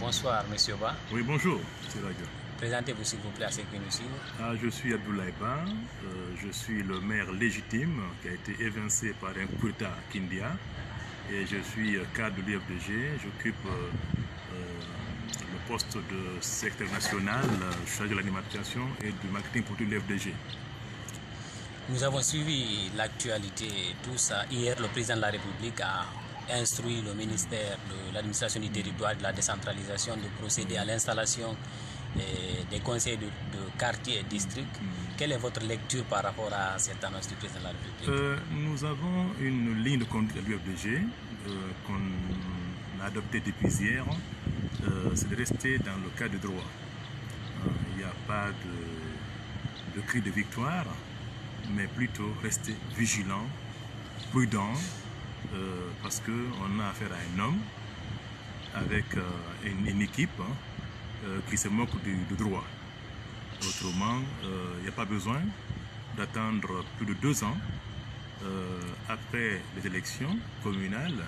Bonsoir, monsieur Ba. Oui, bonjour, c'est Radio. Présentez-vous s'il vous plaît à ceux qui nous suivent. Je suis Abdoulaye Ba, je suis le maire légitime qui a été évincé par un coup d'État à Kindia et je suis cadre de l'UFDG. J'occupe le poste de secrétaire national, chargé de l'animation et du marketing pour tout l'UFDG. Nous avons suivi l'actualité et tout ça. Hier, le président de la République a instruit le ministère de l'administration du territoire et de la décentralisation de procéder à l'installation des conseils de quartier et district. Quelle est votre lecture par rapport à cette annonce du président de la République? Nous avons une ligne de conduite à l'UFDG qu'on a adoptée depuis hier. C'est de rester dans le cadre du droit. Il n'y a pas de cri de victoire, mais plutôt rester vigilant, prudent, parce qu'on a affaire à un homme avec une équipe qui se moque du droit. Autrement, il n'y a pas besoin d'attendre plus de 2 ans après les élections communales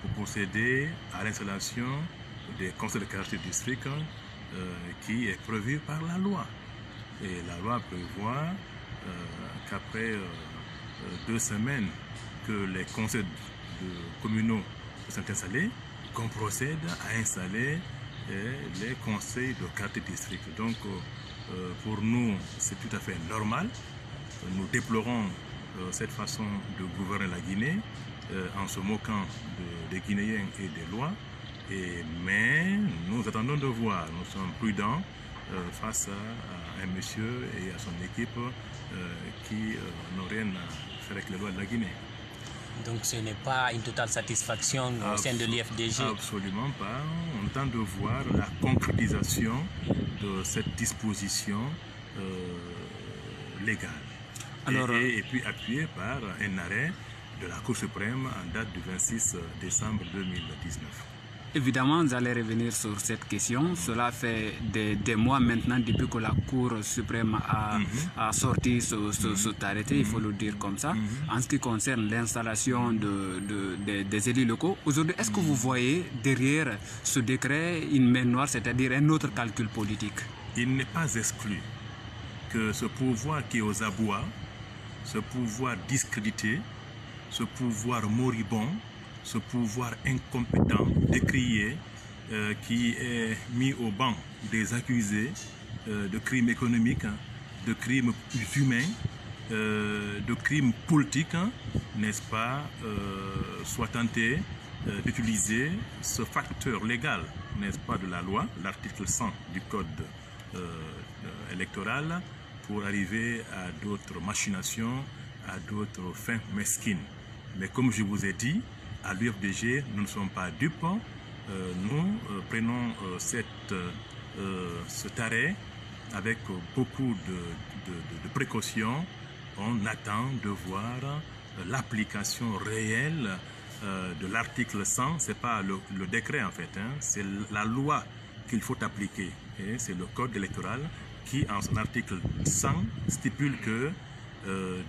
pour procéder à l'installation des conseils de quartier district qui est prévu par la loi. Et la loi prévoit qu'après 2 semaines que les conseils communaux sont installés, qu'on procède à installer les conseils de quartier district. Donc pour nous, c'est tout à fait normal. Nous déplorons cette façon de gouverner la Guinée en se moquant des Guinéens et des lois. Mais nous attendons de voir, nous sommes prudents face à un monsieur et à son équipe qui n'ont rien à faire avec les lois de la Guinée. Donc ce n'est pas une totale satisfaction au sein de l'UFDG? Absolument pas. On tente de voir la concrétisation de cette disposition légale. Et puis appuyée par un arrêt de la Cour suprême en date du 26 décembre 2019. Évidemment, vous allez revenir sur cette question. Cela fait des mois maintenant depuis que la Cour suprême a sorti cet arrêté, il faut le dire comme ça. En ce qui concerne l'installation des élus locaux, aujourd'hui, est-ce que vous voyez derrière ce décret une main noire, c'est-à-dire un autre calcul politique? Il n'est pas exclu que ce pouvoir qui est aux abois, ce pouvoir discrédité, ce pouvoir moribond, ce pouvoir incompétent, décrié, qui est mis au banc des accusés de crimes économiques, de crimes humains, de crimes politiques, n'est-ce pas, soit tenté d'utiliser ce facteur légal, n'est-ce pas, de la loi, l'article 100 du code électoral, pour arriver à d'autres machinations, à d'autres fins mesquines. Mais comme je vous ai dit, à l'UFDG, nous ne sommes pas dupes. Nous prenons cet arrêt avec beaucoup de précautions. On attend de voir l'application réelle de l'article 100. Ce n'est pas le décret en fait, c'est la loi qu'il faut appliquer. C'est le code électoral qui, en son article 100, stipule que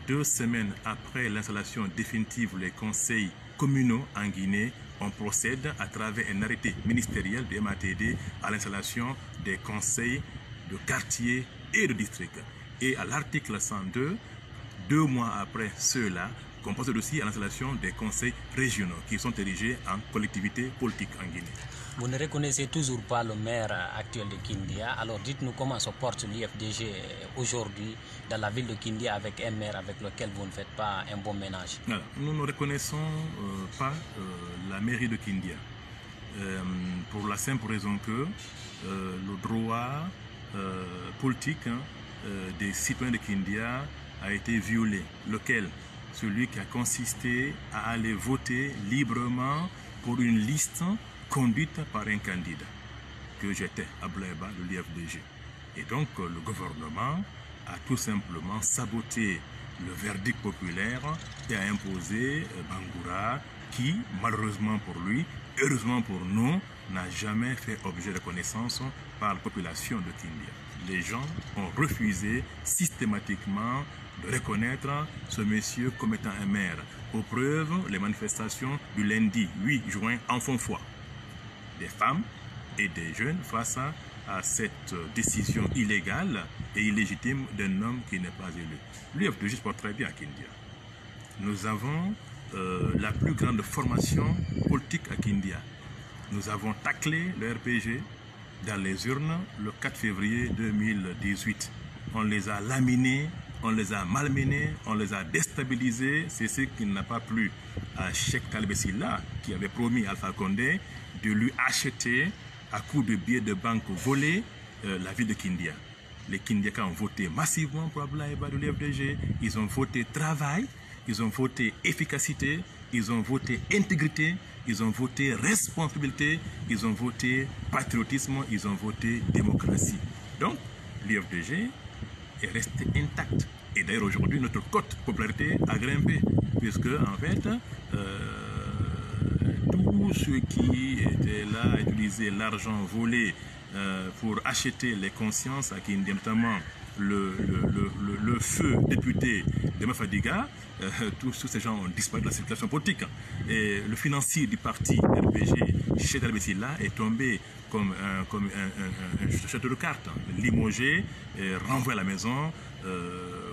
2 semaines après l'installation définitive des conseils communaux en Guinée, on procède à travers un arrêté ministériel de MATD à l'installation des conseils de quartier et de district. Et à l'article 102, 2 mois après cela, on procède aussi à l'installation des conseils régionaux qui sont érigés en collectivités politiques en Guinée. Vous ne reconnaissez toujours pas le maire actuel de Kindia. Alors dites-nous comment se porte l'UFDG aujourd'hui dans la ville de Kindia avec un maire avec lequel vous ne faites pas un bon ménage? Alors, nous ne reconnaissons pas la mairie de Kindia pour la simple raison que le droit politique des citoyens de Kindia a été violé. Lequel? Celui qui a consisté à aller voter librement pour une liste conduite par un candidat, que j'étais, Abdoulaye Ba de l'UFDG. Et donc le gouvernement a tout simplement saboté le verdict populaire et a imposé Bangoura, qui, malheureusement pour lui, heureusement pour nous, n'a jamais fait objet de connaissance par la population de Kindia. Les gens ont refusé systématiquement de reconnaître ce monsieur comme étant un maire. Aux preuves, les manifestations du lundi 8 juin en font foi. Des femmes, et des jeunes face à cette décision illégale et illégitime d'un homme qui n'est pas élu. L'UFDG se porte très bien à Kindia. Nous avons la plus grande formation politique à Kindia. Nous avons taclé le RPG dans les urnes le 4 février 2018. On les a laminés, on les a malmenés, on les a déstabilisés. C'est ce qui n'a pas plu à Cheikh Talibé Silla, qui avait promis à Alpha Condé de lui acheter à coups de billets de banque volés la ville de Kindia. Les Kindiaka ont voté massivement pour Abdoulaye Ba de l'UFDG. Ils ont voté travail, ils ont voté efficacité, ils ont voté intégrité, ils ont voté responsabilité, ils ont voté patriotisme, ils ont voté démocratie. Donc, l'UFDG est resté intact. Et d'ailleurs, aujourd'hui, notre cote de popularité a grimpé, puisque, en fait, tous ceux qui étaient là à utiliser l'argent volé pour acheter les consciences, à qui notamment le feu député de Mafadiga, tous ces gens ont disparu de la circulation politique. Et le financier du parti RPG, Cheikh Talibé Silla, est tombé comme un château de cartes, limogé, renvoyé à la maison,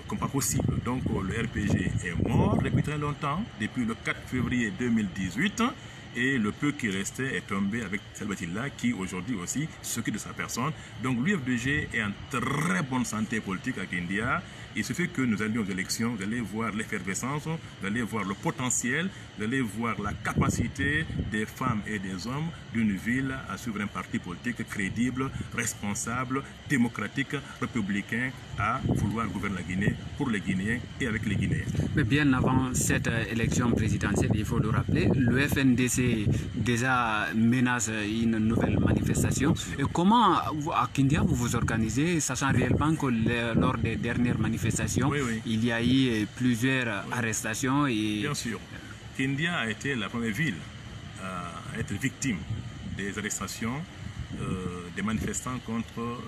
comme pas possible. Donc le RPG est mort depuis très longtemps, depuis le 4 février 2018. Et le peu qui restait est tombé avec Salvatilla, qui aujourd'hui aussi s'occupe de sa personne. Donc l'UFDG est en très bonne santé politique à Kindia. Il suffit que nous allions aux élections, vous allez voir l'effervescence, vous allez voir le potentiel, vous allez voir la capacité des femmes et des hommes d'une ville à suivre un parti politique crédible, responsable, démocratique, républicain, à vouloir gouverner la Guinée pour les Guinéens et avec les Guinéens. Mais bien avant cette élection présidentielle, il faut le rappeler, le FNDC déjà menace une nouvelle manifestation. Et comment à Kindia vous vous organisez, sachant réellement que lors des dernières manifestations, il y a eu plusieurs arrestations et... Bien sûr. Kindia a été la première ville à être victime des arrestations des manifestants contre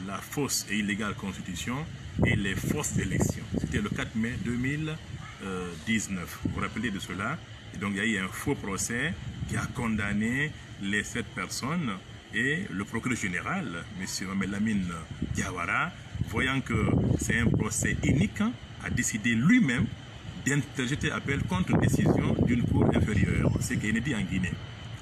la fausse et illégale constitution et les fausses élections. C'était le 4 mai 2019. Vous vous rappelez de cela? Et donc il y a eu un faux procès qui a condamné les 7 personnes et le procureur général, M. Lamine Diawara, voyant que c'est un procès unique, a décidé lui-même d'interjeter appel contre une décision d'une cour inférieure. C'est ce qui est inédit en Guinée.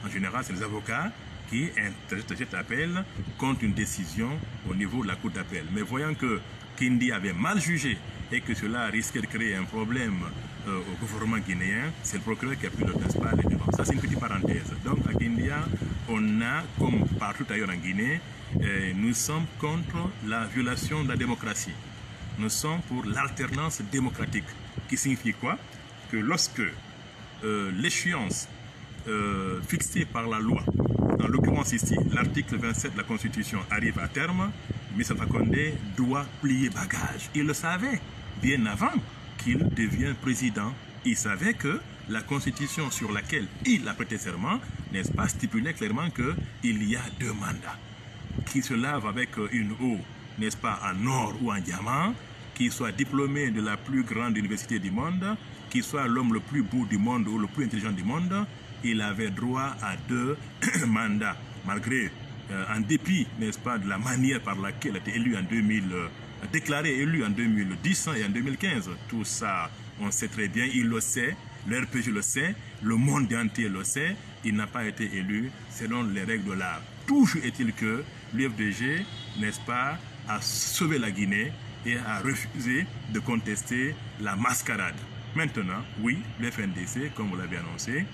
En général, c'est les avocats qui interjettent appel contre une décision au niveau de la cour d'appel. Mais voyant que Kindi avait mal jugé et que cela risquait de créer un problème au gouvernement guinéen, c'est le procureur qui a pris le principal les devants. Ça, c'est une petite parenthèse. Donc, à Kindia, on a, comme partout ailleurs en Guinée, nous sommes contre la violation de la démocratie. Nous sommes pour l'alternance démocratique, qui signifie quoi? Que lorsque l'échéance fixée par la loi, en l'occurrence ici, l'article 27 de la Constitution arrive à terme, M. Alpha Condé doit plier bagage. Il le savait bien avant qu'il devienne président. Il savait que la Constitution sur laquelle il a prêté serment, n'est-ce pas, stipulait clairement qu'il y a 2 mandats. Qui se lave avec une eau, n'est-ce pas, en or ou en diamant, qui soit diplômé de la plus grande université du monde, qui soit l'homme le plus beau du monde ou le plus intelligent du monde, il avait droit à 2 mandats, malgré, en dépit, n'est-ce pas, de la manière par laquelle il a été élu en 2000, déclaré élu en 2010 et en 2015. Tout ça, on sait très bien, il le sait, le RPG le sait, le monde entier le sait, il n'a pas été élu selon les règles de l'art. Toujours est-il que l'UFDG, n'est-ce pas, a sauvé la Guinée et a refusé de contester la mascarade. Maintenant, oui, le FNDC, comme vous l'avez annoncé,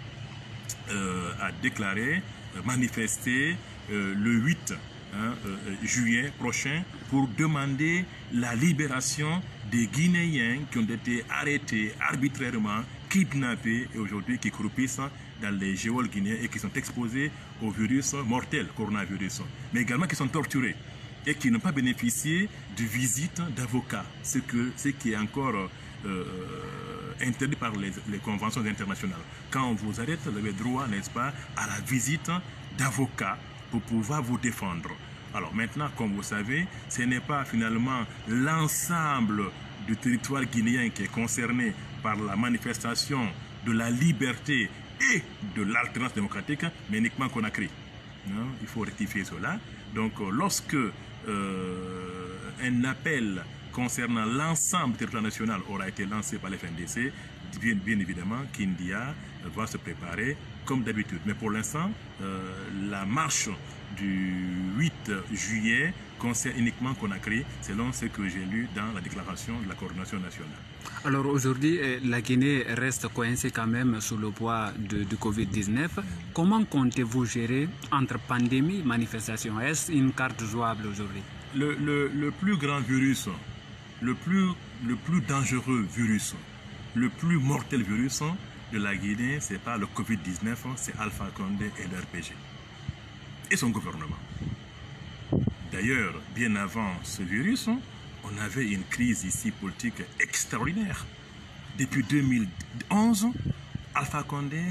a déclaré manifester le 8 juillet prochain pour demander la libération des Guinéens qui ont été arrêtés arbitrairement, kidnappés et aujourd'hui qui croupissent dans les géoles guinéens et qui sont exposés au virus mortel, coronavirus, mais également qui sont torturés et qui n'ont pas bénéficié de visite d'avocats, ce qui est encore interdit par les conventions internationales. Quand on vous arrête, vous avez droit, n'est-ce pas, à la visite d'avocats pour pouvoir vous défendre. Alors maintenant, comme vous savez, ce n'est pas finalement l'ensemble du territoire guinéen qui est concerné par la manifestation de la liberté et de l'alternance démocratique, mais uniquement Conakry. Hein, il faut rectifier cela. Donc, lorsque un appel concernant l'ensemble du territoire national aura été lancé par l'FNDC, bien évidemment, Kindia va se préparer comme d'habitude. Mais pour l'instant, la marche du 8 juillet concerne uniquement Conakry, selon ce que j'ai lu dans la déclaration de la coordination nationale. Alors aujourd'hui, la Guinée reste coincée quand même sous le poids du Covid-19. Comment comptez-vous gérer entre pandémie et manifestation? Est-ce une carte jouable aujourd'hui? Le plus grand virus, le plus dangereux virus, le plus mortel virus de la Guinée, ce n'est pas le Covid-19, c'est Alpha Condé et l'RPG et son gouvernement. D'ailleurs, bien avant ce virus, on avait une crise ici politique extraordinaire. Depuis 2011, Alpha Condé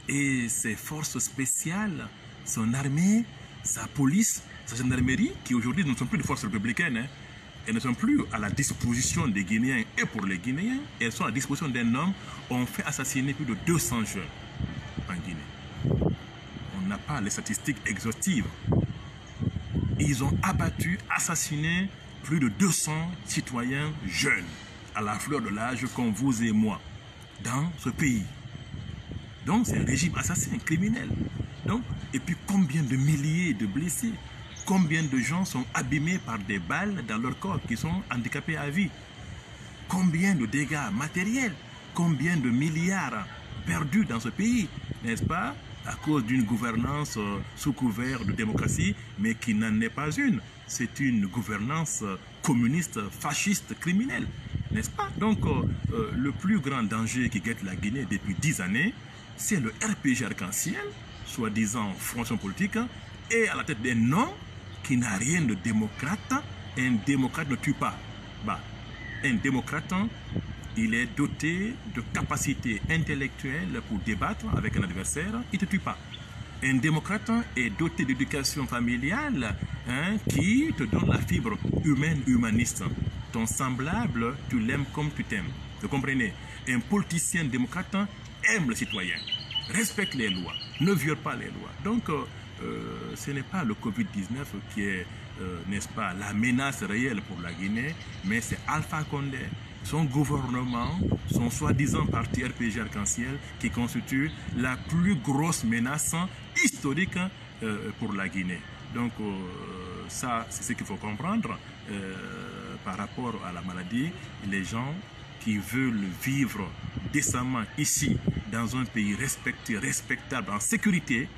et ses forces spéciales, son armée, sa police, sa gendarmerie, qui aujourd'hui ne sont plus des forces républicaines, hein, elles ne sont plus à la disposition des Guinéens et pour les Guinéens, elles sont à la disposition d'un homme, ont fait assassiner plus de 200 jeunes en Guinée. On n'a pas les statistiques exhaustives. Ils ont abattu, assassiné plus de 200 citoyens jeunes, à la fleur de l'âge comme vous et moi, dans ce pays. Donc c'est un régime assassin, criminel. Donc, et puis combien de milliers de blessés, combien de gens sont abîmés par des balles dans leur corps, qui sont handicapés à vie. Combien de dégâts matériels, combien de milliards perdus dans ce pays, n'est-ce pas, à cause d'une gouvernance sous couvert de démocratie, mais qui n'en est pas une. C'est une gouvernance communiste, fasciste, criminelle, n'est-ce pas? Donc, le plus grand danger qui guette la Guinée depuis 10 années, c'est le RPG arc-en-ciel, soi-disant formation politique, et à la tête d'un nom qui n'a rien de démocrate. Un démocrate ne tue pas. Bah, un démocrate, il est doté de capacités intellectuelles pour débattre avec un adversaire, il ne te tue pas. Un démocrate est doté d'éducation familiale, hein, qui te donne la fibre humaine, humaniste. Ton semblable, tu l'aimes comme tu t'aimes. Vous comprenez? Un politicien démocrate aime le citoyen, respecte les lois, ne viole pas les lois. Donc, ce n'est pas le Covid-19 qui est, n'est-ce pas, la menace réelle pour la Guinée, mais c'est Alpha Condé, son gouvernement, son soi-disant parti RPG Arc-en-Ciel qui constitue la plus grosse menace historique pour la Guinée. Donc ça, c'est ce qu'il faut comprendre par rapport à la maladie. Les gens qui veulent vivre décemment ici, dans un pays respecté, respectable, en sécurité,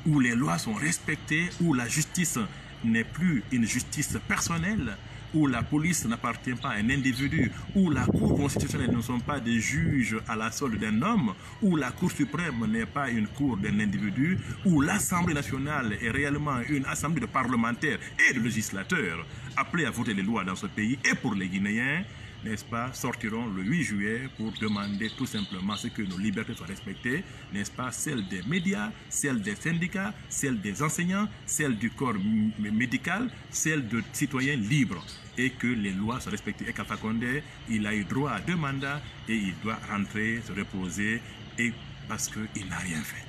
où les lois sont respectées, où la justice n'est plus une justice personnelle, où la police n'appartient pas à un individu, où la Cour constitutionnelle ne sont pas des juges à la solde d'un homme, où la Cour suprême n'est pas une cour d'un individu, où l'Assemblée nationale est réellement une assemblée de parlementaires et de législateurs appelés à voter les lois dans ce pays et pour les Guinéens, n'est-ce pas, sortiront le 8 juillet pour demander tout simplement ce que nos libertés soient respectées, n'est-ce pas, celles des médias, celles des syndicats, celles des enseignants, celles du corps médical, celles de citoyens libres, et que les lois soient respectées. Et qu'Alpha Condé, il a eu droit à 2 mandats et il doit rentrer, se reposer, et parce qu'il n'a rien fait.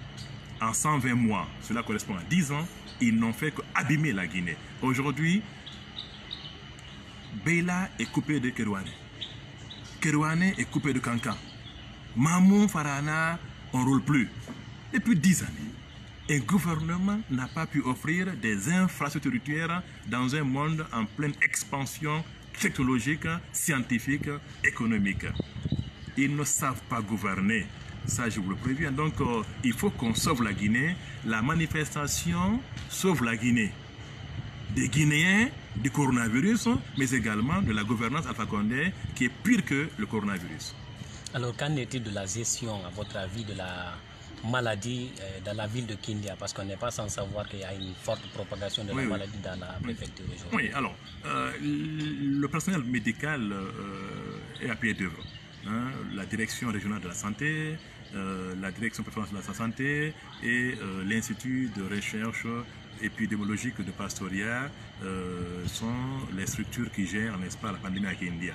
En 120 mois, cela correspond à 10 ans, ils n'ont fait qu'abîmer la Guinée. Aujourd'hui, Beyla est coupé de Kerouane. Kerouane est coupé de Kankan. Mamou Farana, on ne roule plus. Depuis 10 années, un gouvernement n'a pas pu offrir des infrastructures dans un monde en pleine expansion technologique, scientifique, économique. Ils ne savent pas gouverner. Ça, je vous le préviens. Donc, il faut qu'on sauve la Guinée. La manifestation sauve la Guinée. Des Guinéens, du coronavirus, mais également de la gouvernance Alpha Condé qui est pire que le coronavirus. Alors, qu'en est-il de la gestion, à votre avis, de la maladie dans la ville de Kindia? Parce qu'on n'est pas sans savoir qu'il y a une forte propagation de la maladie dans la préfecture aujourd'hui. Oui, alors, le personnel médical est à pied d'œuvre. Hein, la direction régionale de la santé, la direction préférentielle de la santé et l'Institut de recherche épidémiologique de Pastoria sont les structures qui gèrent, n'est-ce pas, la pandémie à Kindia.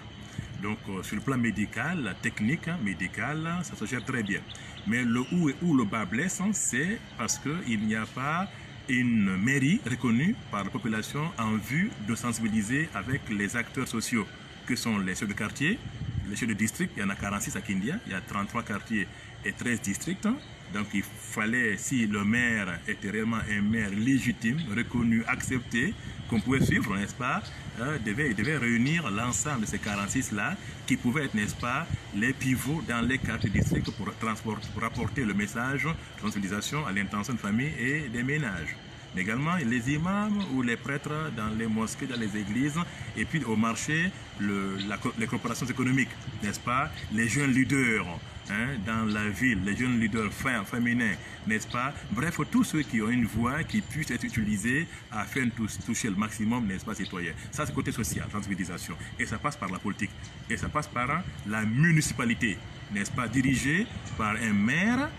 Donc, sur le plan médical, technique, médical, ça se gère très bien. Mais le où et où le bas blesse, c'est parce qu'il n'y a pas une mairie reconnue par la population en vue de sensibiliser avec les acteurs sociaux, que sont les chefs de quartier, les chefs de district. Il y en a 46 à Kindia, il y a 33 quartiers et 13 districts. Donc il fallait, si le maire était réellement un maire légitime, reconnu, accepté, qu'on pouvait suivre, n'est-ce pas, il devait réunir l'ensemble de ces 46-là, qui pouvaient être, n'est-ce pas, les pivots dans les quartiers districts pour apporter le message de sensibilisation à l'intention de famille et des ménages. Mais également les imams ou les prêtres dans les mosquées, dans les églises, et puis au marché, les corporations économiques, n'est-ce pas, les jeunes leaders, dans la ville, les jeunes leaders féminins, n'est-ce pas? Bref, tous ceux qui ont une voix qui puisse être utilisée afin de toucher le maximum, n'est-ce pas, citoyens. Ça, c'est côté social, sensibilisation. Et ça passe par la politique. Et ça passe par la municipalité, n'est-ce pas, dirigée par un maire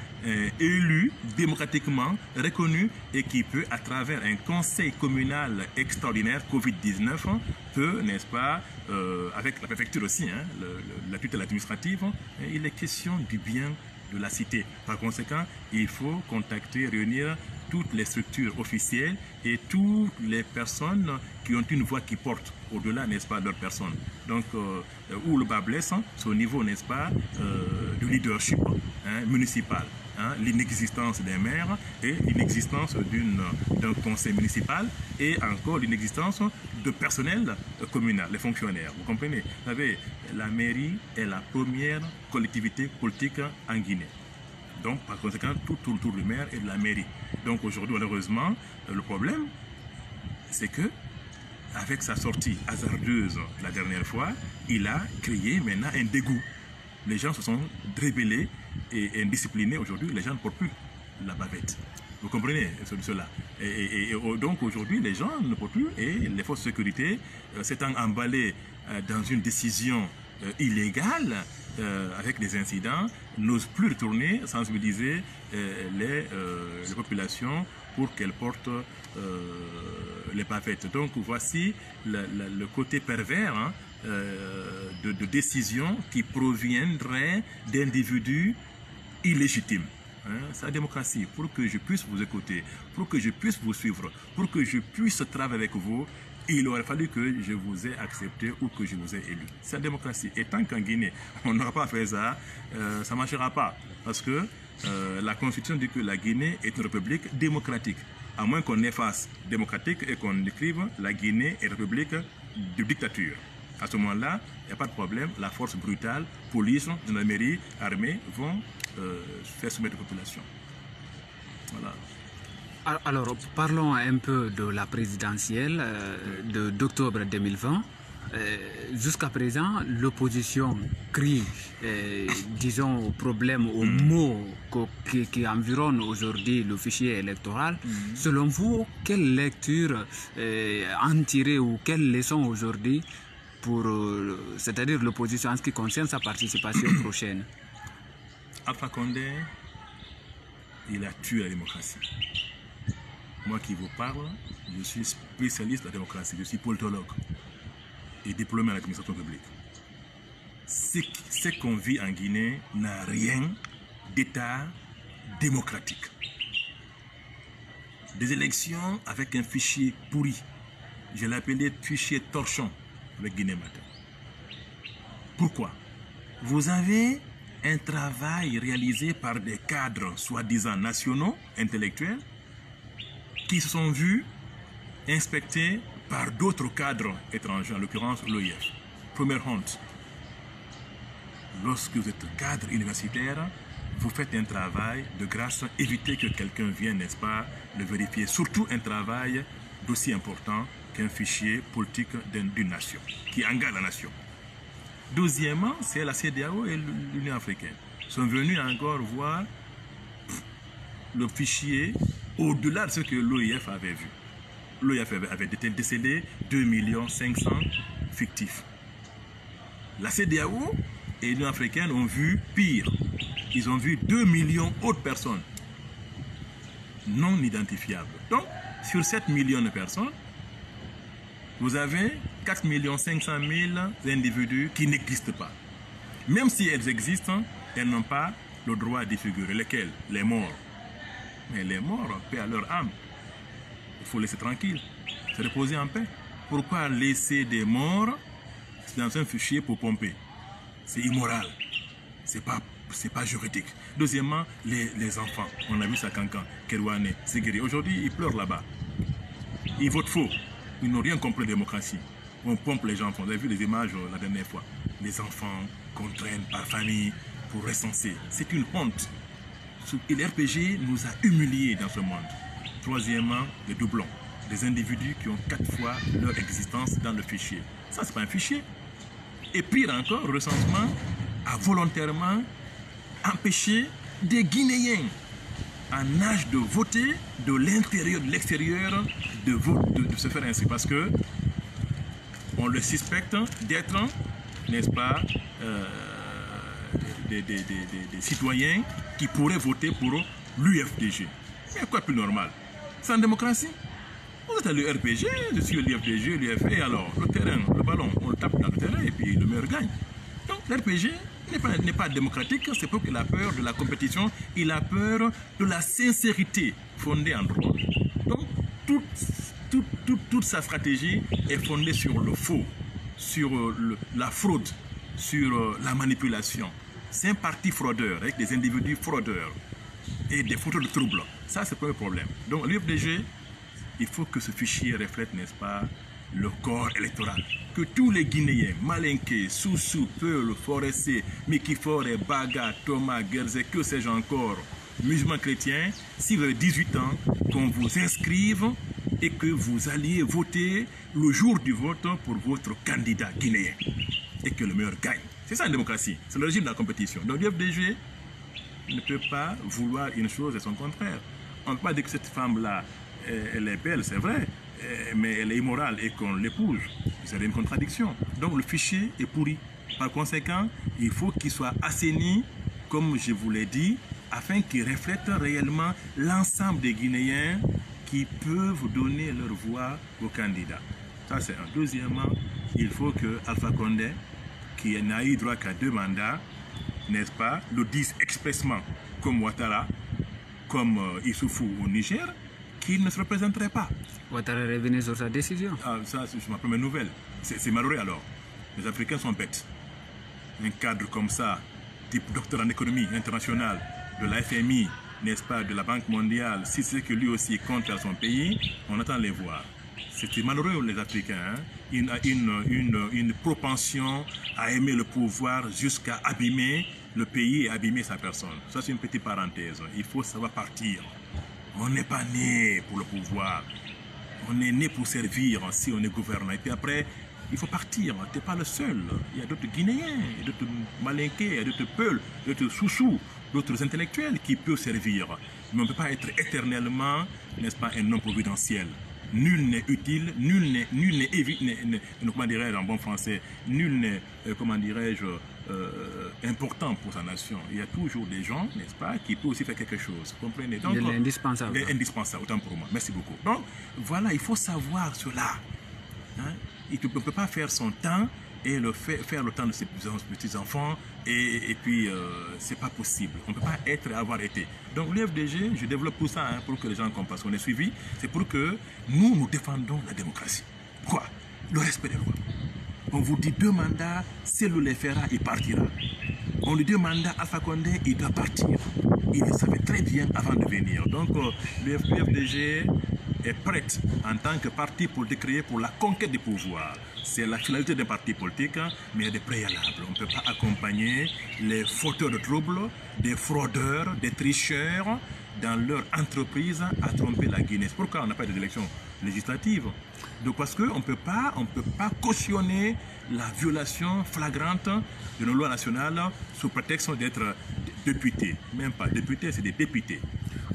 élu, démocratiquement reconnu et qui peut, à travers un conseil communal extraordinaire Covid-19, peut, n'est-ce pas, avec la préfecture aussi, la tutelle administrative, il est question du bien de la cité. Par conséquent, il faut contacter, réunir toutes les structures officielles et toutes les personnes qui ont une voix qui porte au-delà, n'est-ce pas, de leur personne. Donc, où le bas blesse, c'est au niveau, n'est-ce pas, du leadership municipal. L'inexistence des maires et l'inexistence d'un conseil municipal et encore l'inexistence de personnel communal, les fonctionnaires. Vous comprenez? Vous savez, la mairie est la première collectivité politique en Guinée. Donc, par conséquent, tout tourne autour du maire et de la mairie. Donc, aujourd'hui, malheureusement, le problème, c'est que, avec sa sortie hasardeuse la dernière fois, il a créé maintenant un dégoût. Les gens se sont rébellés et indisciplinés. Aujourd'hui, les gens ne portent plus la bavette. Vous comprenez cela? Et donc aujourd'hui, les gens ne portent plus et les forces de sécurité, s'étant emballées dans une décision illégale, avec des incidents, n'osent plus retourner sensibiliser les populations pour qu'elles portent les bavettes. Donc voici le côté pervers de décisions qui proviendraient d'individus illégitimes. C'est la démocratie. Pour que je puisse vous écouter, pour que je puisse vous suivre, pour que je puisse travailler avec vous, il aurait fallu que je vous ai accepté ou que je vous ai élu. C'est la démocratie. Et tant qu'en Guinée, on n'aura pas fait ça, ça ne marchera pas. Parce que la Constitution dit que la Guinée est une république démocratique. À moins qu'on efface démocratique et qu'on écrive la Guinée est république de dictature. À ce moment-là, il n'y a pas de problème. La force brutale, police, gendarmerie, armée vont faire soumettre la population. Voilà. Alors, parlons un peu de la présidentielle d'octobre 2020. Jusqu'à présent, l'opposition crie, disons, aux problèmes, aux mots qui environnent aujourd'hui le fichier électoral. Selon vous, quelle lecture en tirer ou quelles leçons aujourd'hui pour, c'est-à-dire l'opposition en ce qui concerne sa participation prochaine? Alpha Condé, il a tué la démocratie. Moi qui vous parle, je suis spécialiste de la démocratie, je suis politologue et diplômé en administration publique. Ce qu'on vit en Guinée n'a rien d'État démocratique. Des élections avec un fichier pourri. Je l'ai appelé fichier torchon avec Guinée Matin. Pourquoi? Vous avez un travail réalisé par des cadres soi-disant nationaux, intellectuels, qui se sont vus inspectés par d'autres cadres étrangers, en l'occurrence l'OIF. Première honte. Lorsque vous êtes cadre universitaire, vous faites un travail de grâce, évitez que quelqu'un vienne, n'est-ce pas, le vérifier. Surtout un travail d'aussi important qu'un fichier politique d'une nation, qui engage la nation. Deuxièmement, c'est la CEDEAO et l'Union africaine. Ils sont venus encore voir le fichier au-delà de ce que l'OIF avait vu. L'OIF avait décelé 2 500 000 fictifs. La CEDEAO et l'Union africaine ont vu pire. Ils ont vu 2 millions d'autres personnes non identifiables. Donc, sur 7 millions de personnes, vous avez 4 500 000 individus qui n'existent pas. Même si elles existent, elles n'ont pas le droit d'y figurer. Lesquels? Les morts. Mais les morts, paix à leur âme. faut laisser tranquille, se reposer en paix. Pourquoi laisser des morts dans un fichier pour pomper? C'est immoral, c'est pas juridique. Deuxièmement, les enfants, on a vu ça Kankan, Kerouane, Ségiri. Aujourd'hui, ils pleurent là-bas. Ils votent faux. Ils n'ont rien compris de la démocratie. On pompe les enfants. Vous avez vu les images la dernière fois. Les enfants qu'on traîne par famille pour recenser. C'est une honte. Et l'RPG nous a humiliés dans ce monde. Troisièmement, les doublons. Des individus qui ont 4 fois leur existence dans le fichier. Ça, c'est pas un fichier. Et pire encore, le recensement a volontairement empêché des Guinéens en âge de voter de l'intérieur, de l'extérieur, de se faire inscrire. Parce que on le suspecte d'être, n'est-ce pas, des citoyens qui pourraient voter pour l'UFDG. Mais quoi de plus normal? C'est en démocratie. Vous êtes à l'URPG, je suis l'UFDG, l'UFA, et alors le terrain, le ballon, on le tape dans le terrain et puis le meilleur gagne. Donc l'RPG n'est pas démocratique, c'est pour qu'il a peur de la compétition, il a peur de la sincérité fondée en droit. Donc toute sa stratégie est fondée sur le faux, sur la fraude, sur la manipulation. C'est un parti fraudeur avec des individus fraudeurs et des photos de troubles. Ça, c'est pas un problème. Donc l'UFDG, il faut que ce fichier reflète, n'est-ce pas, le corps électoral. Que tous les Guinéens, Malinké, Soussou, Peul, Foressé, Mikifore, Baga, Thomas, Gerze, que sais-je encore, musulmans chrétiens, si vous avez 18 ans, qu'on vous inscrive et que vous alliez voter le jour du vote pour votre candidat guinéen et que le meilleur gagne. C'est ça une démocratie, c'est le régime de la compétition. Donc l'UFDG ne peut pas vouloir une chose et son contraire. On ne peut pas dire que cette femme-là, elle est belle, c'est vrai, mais elle est immorale et qu'on l'épouse. C'est une contradiction. Donc le fichier est pourri. Par conséquent, il faut qu'il soit assaini, comme je vous l'ai dit, afin qu'il reflète réellement l'ensemble des Guinéens qui peuvent donner leur voix aux candidats. Ça, c'est un. Deuxièmement, il faut que Alpha Condé, qui n'a eu droit qu'à 2 mandats, n'est-ce pas, le dise expressément, comme Ouattara, comme Issoufou au Niger, qu'il ne se représenterait pas. Ouattara est revenu sur sa décision. Ah, ça, c'est ma première nouvelle. C'est malheureux alors. Les Africains sont bêtes. Un cadre comme ça, type docteur en économie internationale, de la FMI, n'est-ce pas, de la Banque mondiale, si c'est que lui aussi compte à son pays, on attend les voir. C'était malheureux les Africains, hein? Une propension à aimer le pouvoir jusqu'à abîmer le pays et abîmer sa personne. Ça, c'est une petite parenthèse. Il faut savoir partir. On n'est pas né pour le pouvoir. On est né pour servir si on est gouvernant. Et puis après, il faut partir. Tu n'es pas le seul. Il y a d'autres Guinéens, d'autres Malinqués, d'autres Peuls, d'autres Soussous, d'autres intellectuels qui peuvent servir. Mais on ne peut pas être éternellement, n'est-ce pas, un homme providentiel. Nul n'est utile, nul n'est comment dirais-je en bon français, nul n'est, comment dirais-je, important pour sa nation. Il y a toujours des gens, n'est-ce pas, qui peuvent aussi faire quelque chose. Vous comprenez? Donc, il est indispensable. Il est indispensable, autant pour moi. Merci beaucoup. Donc, voilà, il faut savoir cela. Hein? Il ne peut pas faire son temps et faire le temps de ses petits-enfants et puis c'est pas possible. On ne peut pas être et avoir été. Donc l'UFDG, je développe tout ça hein, pour que les gens comprennent. Parce qu'on est suivi, c'est pour que nous défendons la démocratie. Quoi? Le respect des lois. On vous dit 2 mandats, Cellou le fera, il partira. On lui dit 2 mandats, Alpha Condé, il doit partir. Il le savait très bien avant de venir. Donc l'UFDG est prête en tant que parti politique créé pour la conquête du pouvoir. C'est la finalité d'un parti politique, mais il y a des préalables. On ne peut pas accompagner les fauteurs de troubles, des fraudeurs, des tricheurs dans leur entreprise à tromper la Guinée. C'est pourquoi on n'a pas d'élections législatives. Donc parce qu'on ne peut pas cautionner la violation flagrante de nos lois nationales sous prétexte d'être député. Même pas député, c'est des députés.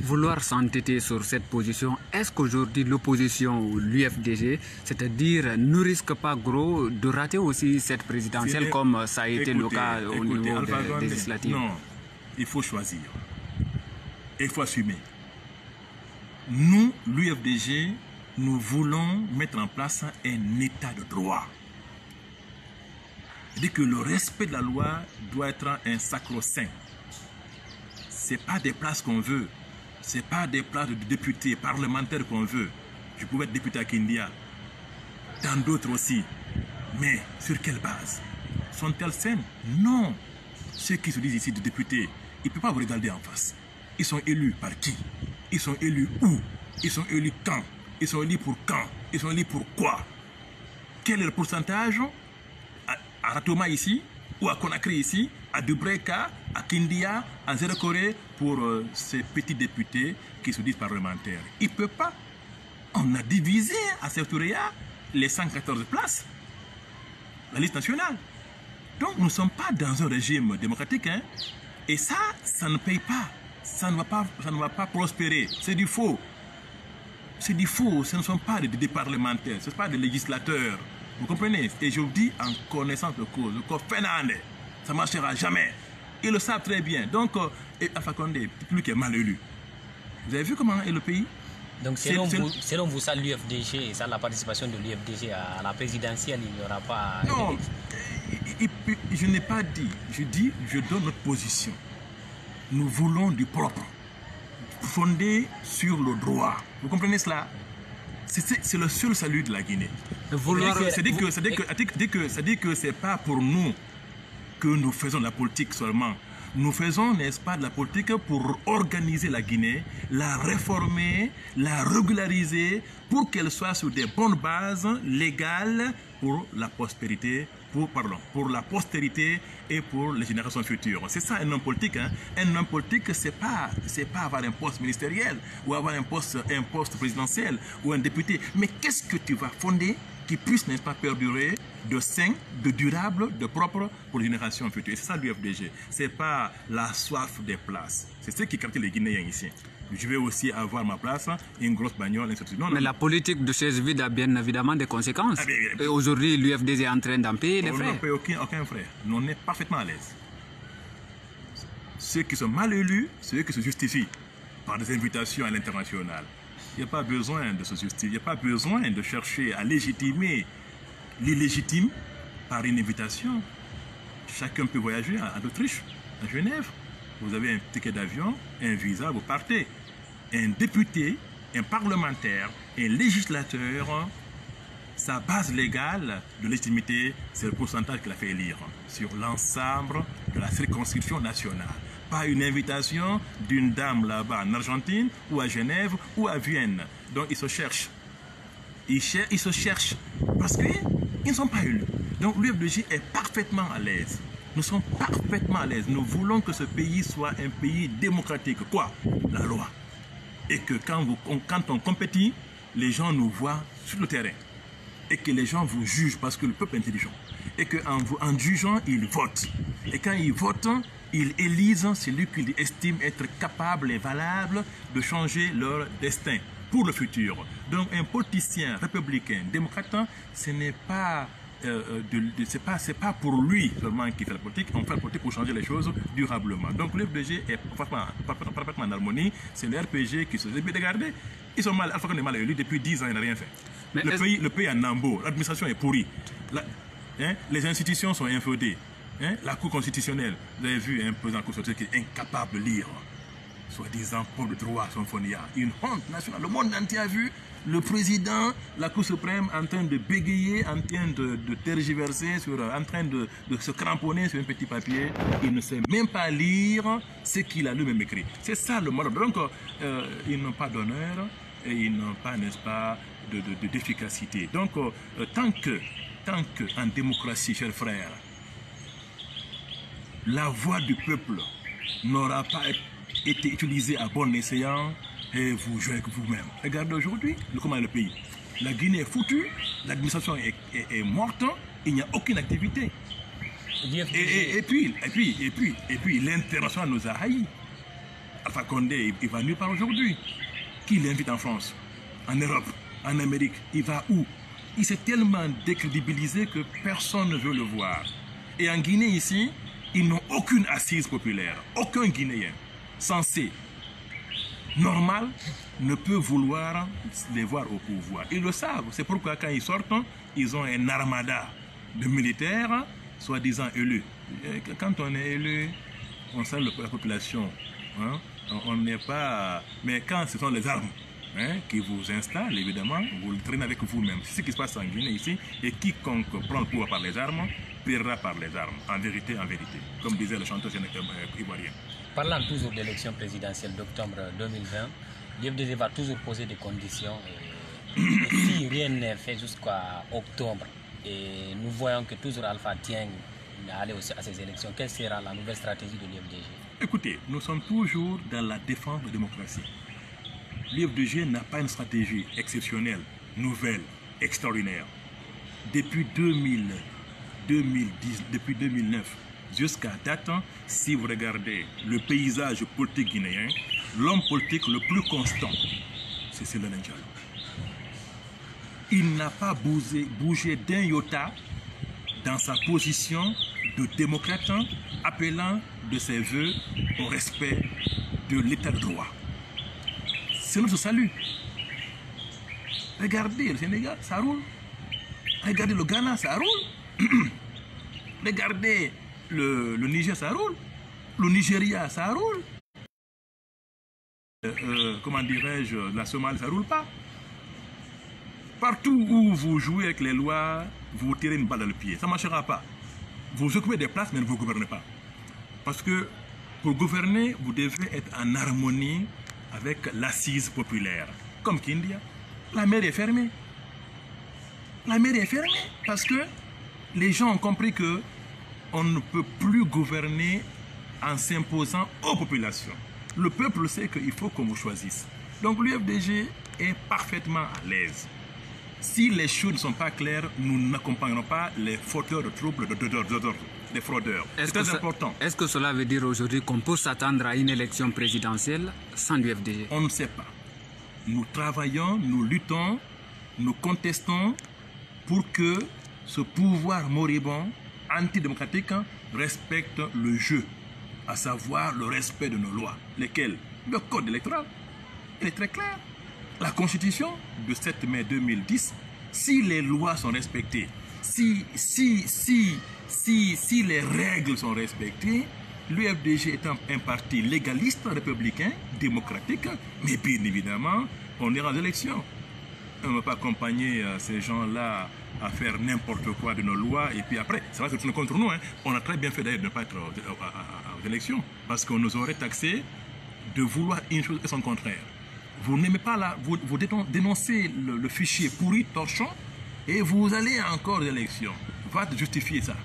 Vouloir s'entêter sur cette position, est-ce qu'aujourd'hui l'opposition ou l'UFDG, c'est-à-dire ne risque pas gros de rater aussi cette présidentielle comme ça a été le cas au niveau des législatives? Non, il faut choisir. Et il faut assumer. Nous, l'UFDG, nous voulons mettre en place un état de droit. C'est-à-dire que le respect de la loi doit être un sacro-saint. Ce n'est pas des places qu'on veut. Ce n'est pas des places de députés, parlementaires qu'on veut. Je pouvais être député à Kindia. Tant d'autres aussi. Mais sur quelle base? Sont-elles saines? Non. Ceux qui se disent ici de députés, ils ne peuvent pas vous regarder en face. Ils sont élus par qui? Ils sont élus où? Ils sont élus quand? Ils sont élus pour quand? Ils sont élus pour quoi? Quel est le pourcentage à Ratoma ici, ou à Conakry ici, à Dubreka, à Kindia, à Zéro-Corée, pour ces petits députés qui se disent parlementaires? Ils ne peuvent pas. On a divisé à Sévouréa les 114 places, la liste nationale. Donc nous ne sommes pas dans un régime démocratique, hein? Et ça ne paye pas. Ça ne va pas prospérer. C'est du faux. C'est du faux. Ce ne sont pas des parlementaires, ce ne sont pas des législateurs. Vous comprenez? Et je vous dis en connaissance de cause, ça ne marchera jamais. Ils le savent très bien. Donc, Alpha Condé, lui qui est mal élu. Vous avez vu comment est le pays? Donc, selon vous, ça, l'UFDG, ça, la participation de l'UFDG à la présidentielle, il n'y aura pas... Non, je n'ai pas dit. Je dis, je donne notre position. Nous voulons du propre, fondé sur le droit. Vous comprenez cela? C'est le seul salut de la Guinée. C'est-à-dire que ce n'est pas pour nous que nous faisons la politique seulement. Nous faisons, n'est-ce pas, de la politique pour organiser la Guinée, la réformer, la régulariser, pour qu'elle soit sur des bonnes bases légales pour la prospérité, pour la postérité et pour les générations futures. C'est ça un homme politique. Hein? Un homme politique, c'est pas avoir un poste ministériel ou avoir un poste présidentiel ou un député. Mais qu'est-ce que tu vas fonder qui puisse, n'est-ce pas, perdurer de sain, de durable, de propre pour les générations futures. C'est ça l'UFDG. C'est pas la soif des places. C'est ce qui capte les Guinéens ici. Je vais aussi avoir ma place, une grosse bagnole, etc. Non, mais la politique de chaise vide a bien évidemment des conséquences. Et aujourd'hui, l'UFDG est en train d'en payer les frais. On ne paye aucun frais. On est parfaitement à l'aise. Ceux qui sont mal élus, ceux qui se justifient par des invitations à l'international. Il n'y a pas besoin de se justifier, il n'y a pas besoin de chercher à légitimer l'illégitime par une invitation. Chacun peut voyager en Autriche, à Genève. Vous avez un ticket d'avion, un visa, vous partez. Un député, un parlementaire, un législateur, sa base légale de légitimité, c'est le pourcentage qu'il a fait élire sur l'ensemble de la circonscription nationale. Pas une invitation d'une dame là-bas en Argentine ou à Genève ou à Vienne. Donc ils se cherchent. Ils se cherchent parce qu'ils ne sont pas élus. Donc l'UFDG est parfaitement à l'aise. Nous sommes parfaitement à l'aise. Nous voulons que ce pays soit un pays démocratique. Quoi? La loi. Et que quand on compétit, les gens nous voient sur le terrain. Et que les gens vous jugent parce que le peuple est intelligent. Et qu'en jugeant, ils votent. Et quand ils votent, ils élisent celui qu'ils estiment être capable et valable de changer leur destin pour le futur. Donc un politicien républicain, démocrate, ce n'est pas... c'est pas pour lui seulement qui fait la politique, on fait la politique pour changer les choses durablement. Donc le FDG est parfaitement en harmonie, c'est le RPG qui se dit, regardez, ils sont mal, Alpha Condé est mal élu depuis 10 ans, il n'a rien fait. Mais le pays est en nambo, l'administration est pourrie, les institutions sont inféodées, la Cour constitutionnelle, vous avez vu un président de la Cour constitutionnelle qui est incapable de lire, soi-disant pour le droit symphonia, une honte nationale, le monde entier a vu le président, la Cour suprême en train de bégayer, en train de tergiverser, en train de se cramponner sur un petit papier. Il ne sait même pas lire ce qu'il a lui-même écrit. C'est ça le mode. Donc, ils n'ont pas d'honneur et ils n'ont pas, n'est-ce pas, d'efficacité. Donc, tant que en démocratie, chers frères, la voix du peuple n'aura pas été utilisée à bon escient, et vous jouez avec vous-même. Regardez aujourd'hui comment est le pays. La Guinée est foutue, l'administration est morte, il n'y a aucune activité. Et puis l'international nous a haïs. Alpha Condé, il va nulle part aujourd'hui. Qui l'invite en France, en Europe, en Amérique? Il va où? Il s'est tellement décrédibilisé que personne ne veut le voir. Et en Guinée ici, ils n'ont aucune assise populaire. Aucun Guinéen censé normal ne peut vouloir les voir au pouvoir. Ils le savent. C'est pourquoi quand ils sortent, ils ont un armada de militaires, soi-disant élus. Et quand on est élu, on sert la population. Hein? On n'est pas... Mais quand ce sont les armes hein, qui vous installe, évidemment, vous le traînez avec vous-même. C'est ce qui se passe en Guinée ici, et quiconque prend le pouvoir par les armes, paiera par les armes, en vérité, comme disait le chanteur ivoirien. Parlant toujours de l'élection présidentielle d'octobre 2020, l'UFDG va toujours poser des conditions. Et si rien n'est fait jusqu'à octobre, et nous voyons que toujours Alpha tient à aller à ces élections, quelle sera la nouvelle stratégie de l'UFDG? Écoutez, nous sommes toujours dans la défense de la démocratie. L'UFDG n'a pas une stratégie exceptionnelle, nouvelle, extraordinaire. Depuis 2009 jusqu'à date, si vous regardez le paysage politique guinéen, l'homme politique le plus constant, c'est Cellou Diallo. Il n'a pas bougé d'un iota dans sa position de démocrate, appelant de ses voeux au respect de l'état de droit. C'est notre salut. Regardez le Sénégal, ça roule. Regardez le Ghana, ça roule. Regardez le Niger, ça roule. Le Nigeria, ça roule. Comment dirais-je, la Somalie, ça roule pas. Partout où vous jouez avec les lois, vous tirez une balle dans le pied. Ça ne marchera pas. Vous occupez des places, mais ne vous gouvernez pas. Parce que pour gouverner, vous devez être en harmonie avec l'assise populaire. Comme Kindia, la mer est fermée. La mer est fermée parce que les gens ont compris que on ne peut plus gouverner en s'imposant aux populations. Le peuple sait qu'il faut qu'on vous choisisse. Donc l'UFDG est parfaitement à l'aise. Si les choses ne sont pas claires, nous n'accompagnerons pas les fauteurs de troubles, les fraudeurs. C'est très important. Est-ce que cela veut dire aujourd'hui qu'on peut s'attendre à une élection présidentielle sans l'UFDG? On ne sait pas. Nous travaillons, nous luttons, nous contestons pour que ce pouvoir moribond, antidémocratique, respecte le jeu, à savoir le respect de nos lois. Lesquelles? Le code électoral, il est très clair. La Constitution de 7 mai 2010, si les lois sont respectées, si les règles sont respectées, l'UFDG étant un parti légaliste, républicain, démocratique, mais bien évidemment, on ira aux élections. On ne va pas accompagner ces gens-là à faire n'importe quoi de nos lois, et puis après, ça va se tourner contre nous. Hein. On a très bien fait d'ailleurs de ne pas être aux élections, parce qu'on nous aurait taxé de vouloir une chose et son contraire. Vous n'aimez pas là, vous dénoncez le fichier pourri, torchon, et vous allez encore aux élections. Va te justifier ça.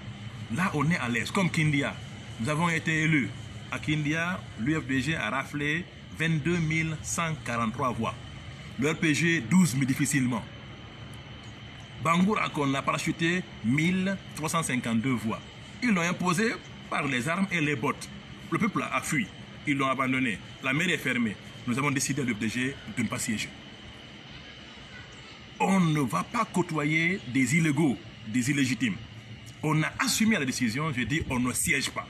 Là, on est à l'aise, comme Kindia. Nous avons été élus. À Kindia, l'UFDG a raflé 22 143 voix. Le RPG, 12 000 difficilement. Bangoura, on a parachuté 1352 voix. Ils l'ont imposé par les armes et les bottes. Le peuple a fui. Ils l'ont abandonné. La mairie est fermée. Nous avons décidé à l'UFDG de ne pas siéger. On ne va pas côtoyer des illégaux, des illégitimes. On a assumé la décision, je dis, on ne siège pas.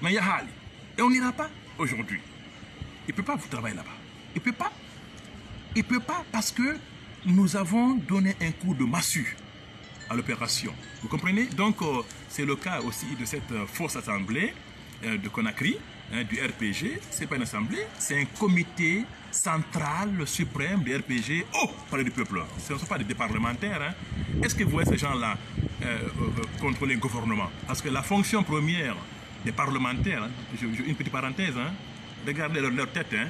Mais Yahali, et on n'ira pas aujourd'hui. Il ne peut pas vous travailler là-bas. Il ne peut pas. Il ne peut pas parce que nous avons donné un coup de massue à l'opération. Vous comprenez? Donc, c'est le cas aussi de cette fausse assemblée de Conakry, du RPG. Ce n'est pas une assemblée, c'est un comité central suprême du RPG au palais du peuple. Ce ne sont pas des parlementaires. Hein. Est-ce que vous voyez ces gens-là contrôler le gouvernement? Parce que la fonction première des parlementaires, une petite parenthèse, hein, regardez leur tête, hein,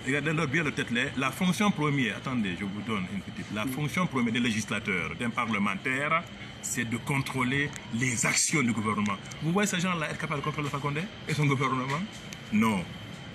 regardez bien leur tête, la fonction première, attendez, je vous donne une petite, la fonction première des législateurs, d'un parlementaire, c'est de contrôler les actions du gouvernement. Vous voyez ces gens-là être capables de contrôler Alpha Condé et son gouvernement? Non.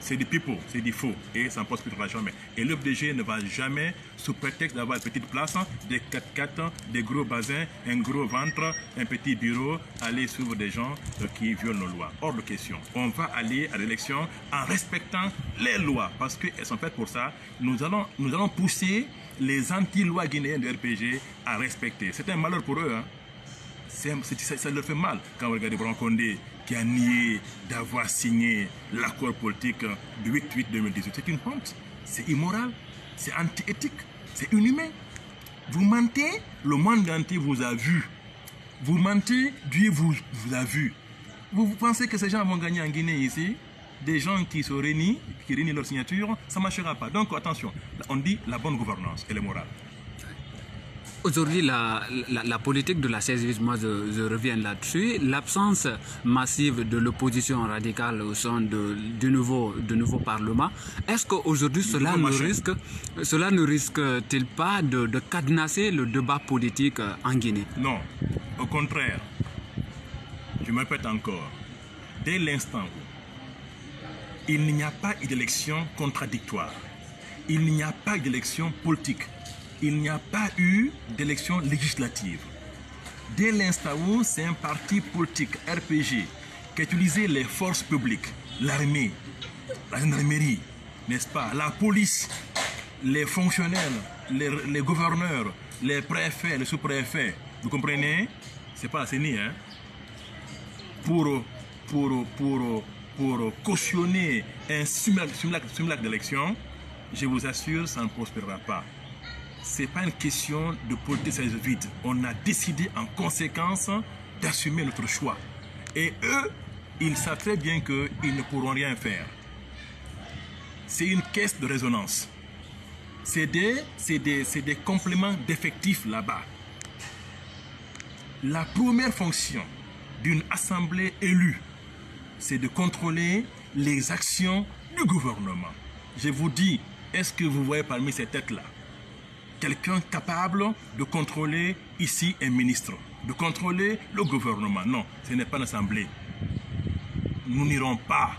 C'est du pipeau, c'est du faux et ça ne pose plus de jamais. Et l'UFDG ne va jamais, sous prétexte d'avoir une petite place, des 4x4, des gros basins, un gros ventre, un petit bureau, aller suivre des gens qui violent nos lois. Hors de question. On va aller à l'élection en respectant les lois parce qu'elles sont faites pour ça. Nous allons pousser les anti-lois guinéennes du RPG à respecter. C'est un malheur pour eux. Hein. Ça leur fait mal quand vous regardez Alpha Condé qui a nié d'avoir signé l'accord politique du 8-8-2018. C'est une honte, c'est immoral, c'est anti-éthique, c'est inhumain. Vous mentez, le monde entier vous a vu. Vous mentez, Dieu vous a vu. Vous pensez que ces gens vont gagner en Guinée ici? des gens qui se renient, qui renient leur signature, ça ne marchera pas. Donc attention, on dit la bonne gouvernance et le moral. Aujourd'hui, la politique de la 16 moi je reviens là-dessus, l'absence massive de l'opposition radicale au sein du nouveau Parlement, est-ce qu'aujourd'hui cela ne risque-t-il pas de cadenasser le débat politique en Guinée? Non, au contraire, je me répète encore, dès l'instant où il n'y a pas d'élection contradictoire, il n'y a pas d'élection politique, il n'y a pas eu d'élection législative. Dès l'instant où c'est un parti politique RPG qui a utilisé les forces publiques, l'armée, la gendarmerie, n'est-ce pas, la police, les fonctionnaires, les gouverneurs, les préfets, les sous-préfets, vous comprenez? C'est pas la CENI, hein? Pour cautionner un simulacre d'élection, je vous assure, ça ne prospérera pas. Ce n'est pas une question de politique vide. On a décidé en conséquence d'assumer notre choix. Et eux, ils savent très bien qu'ils ne pourront rien faire. C'est une caisse de résonance. C'est des compléments d'effectifs là-bas. La première fonction d'une assemblée élue, c'est de contrôler les actions du gouvernement. Je vous dis, est-ce que vous voyez parmi ces têtes-là quelqu'un capable de contrôler ici un ministre, de contrôler le gouvernement? Non, ce n'est pas une assemblée. Nous n'irons pas.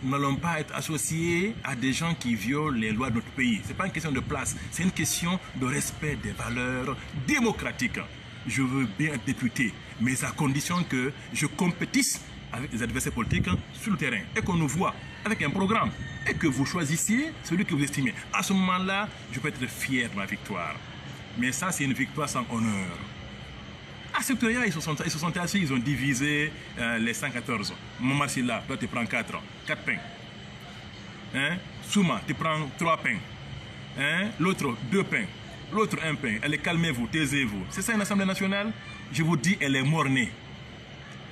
Nous n'allons pas être associés à des gens qui violent les lois de notre pays. Ce n'est pas une question de place, c'est une question de respect des valeurs démocratiques. Je veux bien être député, mais à condition que je compétisse avec les adversaires politiques sur le terrain et qu'on nous voit avec un programme et que vous choisissiez celui que vous estimez. À ce moment-là, je peux être fier de ma victoire. Mais ça, c'est une victoire sans honneur. À Sectoria, ils se sont assis, ils ont divisé les 114. Maman Silla, toi tu prends 4 pains. Hein? Souma, tu prends 3 pains. Hein? L'autre, 2 pains. L'autre, 1 pain. Allez, calmez-vous, taisez-vous. C'est ça une assemblée nationale? Je vous dis, elle est mornée.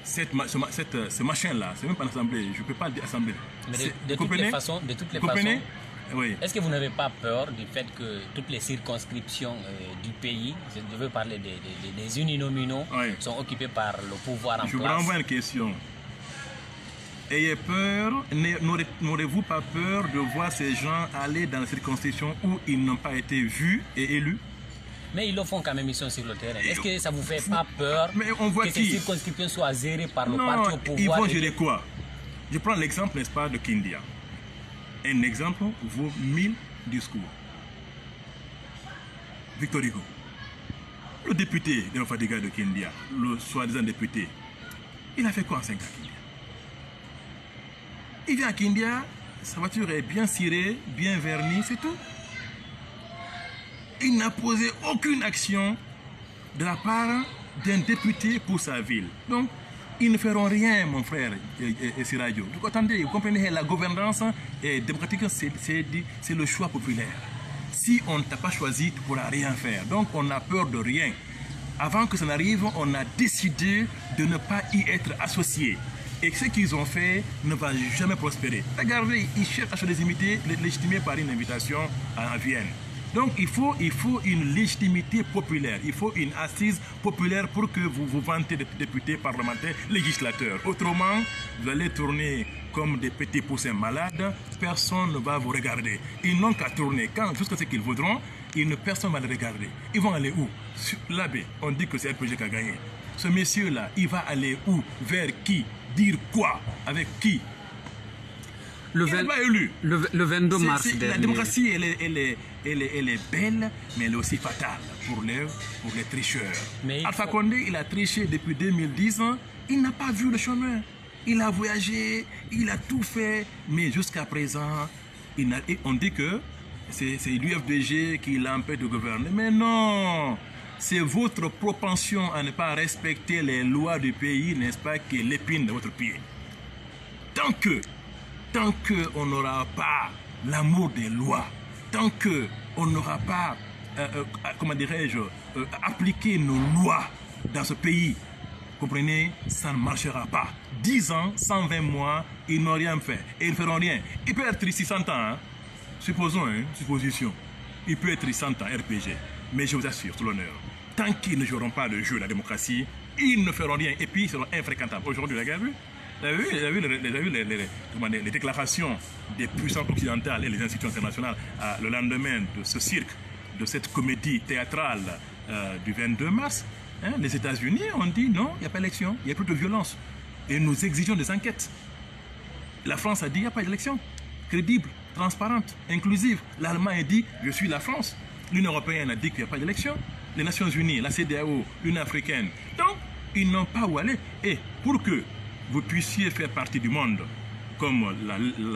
Ce machin-là, c'est même pas une assemblée, je ne peux pas dire assemblée. Mais de toutes les façons, oui. Est-ce que vous n'avez pas peur du fait que toutes les circonscriptions du pays, je veux parler des uninominaux, oui, sont occupées par le pouvoir en place? Je vous renvoie une question. Ayez peur, n'aurez-vous pas peur de voir ces gens aller dans la circonscription où ils n'ont pas été vus et élus? Mais ils le font quand même, ils sont sur le terrain. Est-ce que ça ne vous fait pas peur que ces circonscriptions soient gérées par le parti au pouvoir? Ils vont gérer quoi? Je prends l'exemple, n'est-ce pas, de Kindia. Un exemple vaut 1000 discours. Victor Hugo, le député de Fadiga de Kindia, le soi-disant député, il a fait quoi en 5 ans à Kindia? Il vient à Kindia, sa voiture est bien cirée, bien vernie, c'est tout. Il n'a posé aucune action de la part d'un député pour sa ville. Donc, ils ne feront rien, mon frère Siradio. Donc, attendez, vous comprenez, la gouvernance démocratique, c'est le choix populaire. Si on ne t'a pas choisi, tu ne pourras rien faire. Donc, on a peur de rien. Avant que ça n'arrive, on a décidé de ne pas y être associé. Et ce qu'ils ont fait ne va jamais prospérer. Regardez, ils cherchent à se légitimer par une invitation à Vienne. Donc il faut une légitimité populaire, il faut une assise populaire pour que vous vous vantez d'être député, parlementaire, législateur. Autrement, vous allez tourner comme des petits poussins malades, personne ne va vous regarder. Ils n'ont qu'à tourner. Jusqu'à ce qu'ils voudront, personne ne va les regarder. Ils vont aller où? L'abbé, on dit que c'est RPG qui a gagné. Ce monsieur-là, il va aller où? Vers qui? Dire quoi? Avec qui? Le 22 mars dernier. La démocratie, elle est belle, mais elle est aussi fatale pour les tricheurs. Alpha Condé, il a triché depuis 2010, il n'a pas vu le chemin. Il a voyagé, il a tout fait, mais jusqu'à présent, on dit que c'est l'UFDG qui l'empêche de gouverner. Mais non, c'est votre propension à ne pas respecter les lois du pays, n'est-ce pas, qui est l'épine de votre pied. Tant qu'on n'aura pas l'amour des lois, tant qu'on n'aura pas, comment dirais-je, appliqué nos lois dans ce pays, comprenez, ça ne marchera pas. 10 ans, 120 mois, ils n'ont rien fait. Et ils ne feront rien. Il peut être ici 100 ans, hein. Supposons, hein, supposition. Il peut être 100 ans RPG. Mais je vous assure, sur l'honneur, tant qu'ils ne joueront pas le jeu de la démocratie, ils ne feront rien. Et puis, ils seront infréquentables. Aujourd'hui, vous avez vu? Vous avez vu les déclarations des puissances occidentales et les institutions internationales le lendemain de ce cirque, de cette comédie théâtrale du 22 mars. Hein, les États-Unis ont dit non, il n'y a pas d'élection, il n'y a plus de violence. Et nous exigeons des enquêtes. La France a dit il n'y a pas d'élection. Crédible, transparente, inclusive. L'Allemagne a dit je suis la France. L'Union européenne a dit qu'il n'y a pas d'élection. Les Nations Unies, la CEDEAO, l'Union africaine. Donc, ils n'ont pas où aller. Et pour que vous puissiez faire partie du monde, comme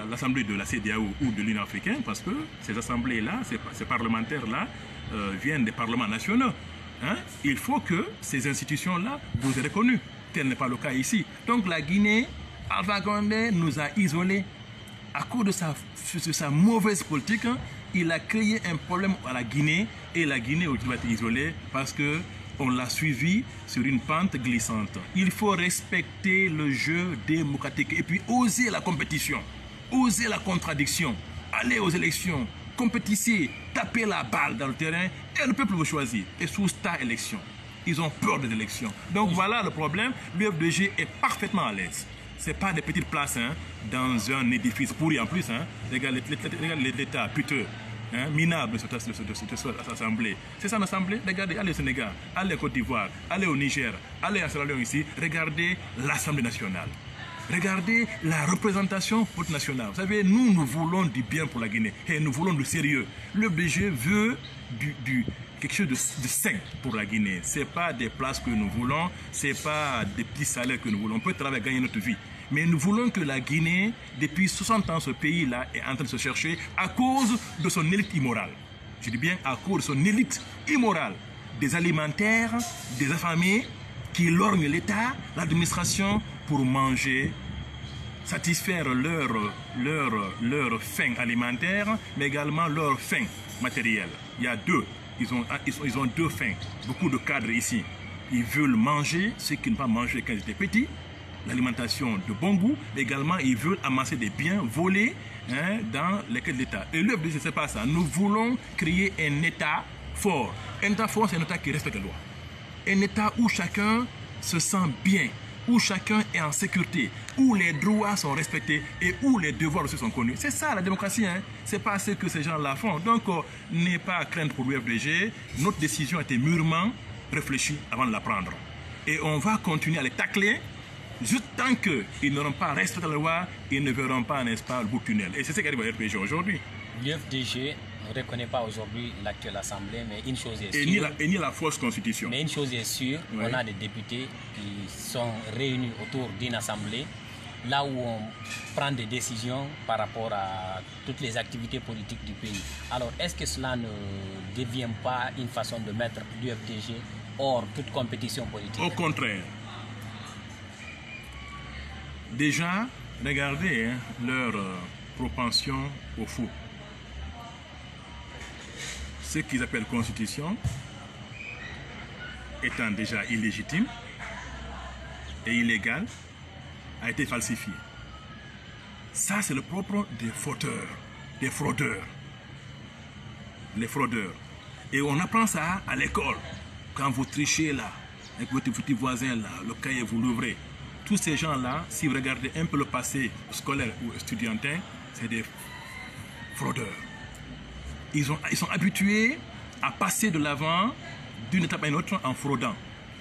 l'Assemblée de la CEDEAO ou de l'Union africaine, parce que ces assemblées-là, ces parlementaires-là, viennent des parlements nationaux. Hein? Il faut que ces institutions-là vous aient reconnues. Tel n'est pas le cas ici. Donc la Guinée, Alpha Condé nous a isolés. À cause de sa mauvaise politique, hein, il a créé un problème à la Guinée. Et la Guinée aujourd'hui va être isolée parce que on l'a suivi sur une pente glissante. Il faut respecter le jeu démocratique et puis oser la compétition, oser la contradiction, aller aux élections, compétissez, tapez la balle dans le terrain et le peuple vous choisit. Et sous ta élection, ils ont peur de l'élection. Donc voilà le problème, l'UFDG est parfaitement à l'aise. Ce n'est pas des petites places hein, dans un édifice pourri en plus. Hein. Regarde l'État piteux. Hein, minable de cette assemblée. C'est ça l'assemblée. Regardez, allez au Sénégal, allez en Côte d'Ivoire, allez au Niger, allez à Sierra Leone ici. Regardez l'Assemblée nationale. Regardez la représentation nationale. Vous savez, nous voulons du bien pour la Guinée et nous voulons du sérieux. Le BG veut quelque chose de sain pour la Guinée. Ce n'est pas des places que nous voulons, ce n'est pas des petits salaires que nous voulons. On peut travailler, gagner notre vie. Mais nous voulons que la Guinée, depuis 60 ans, ce pays-là est en train de se chercher à cause de son élite immorale. Je dis bien à cause de son élite immorale. Des alimentaires, des affamés qui lorgnent l'État, l'administration pour manger, satisfaire leur faim alimentaire, mais également leur faim matérielle. Il y a deux. Ils ont deux fins. Beaucoup de cadres ici. Ils veulent manger ce qu'ils n'ont pas mangé quand ils étaient petits. L'alimentation de bon goût, mais également ils veulent amasser des biens volés hein, dans lesquels l'État. Et l'œuvre, ce n'est pas ça. Nous voulons créer un État fort. Un État fort, c'est un État qui respecte la loi. Un État où chacun se sent bien, où chacun est en sécurité, où les droits sont respectés et où les devoirs aussi sont connus. C'est ça la démocratie, hein? Ce n'est pas ce que ces gens-là font. Donc, n'ayez pas à craindre pour l'UFDG. Notre décision a été mûrement réfléchie avant de la prendre. Et on va continuer à les tacler. Juste tant qu'ils n'auront pas respecté la loi, ils ne verront pas, n'est-ce pas, le bout du tunnel. Et c'est ce qui arrive à l'UFDG aujourd'hui. L'UFDG ne reconnaît pas aujourd'hui l'actuelle Assemblée, mais une chose est sûre. Et ni la fausse constitution. Mais une chose est sûre, oui. On a des députés qui sont réunis autour d'une Assemblée, là où on prend des décisions par rapport à toutes les activités politiques du pays. Alors, est-ce que cela ne devient pas une façon de mettre l'UFDG hors toute compétition politique? Au contraire. Déjà, regardez hein, leur propension au faux. Ce qu'ils appellent constitution, étant déjà illégitime et illégal, a été falsifié. Ça, c'est le propre des fauteurs, des fraudeurs. Les fraudeurs. Et on apprend ça à l'école. Quand vous trichez là, avec votre petit voisin là, le cahier, vous l'ouvrez. Tous ces gens-là, si vous regardez un peu le passé scolaire ou estudiantin, c'est des fraudeurs. Ils sont habitués à passer de l'avant d'une étape à une autre en fraudant.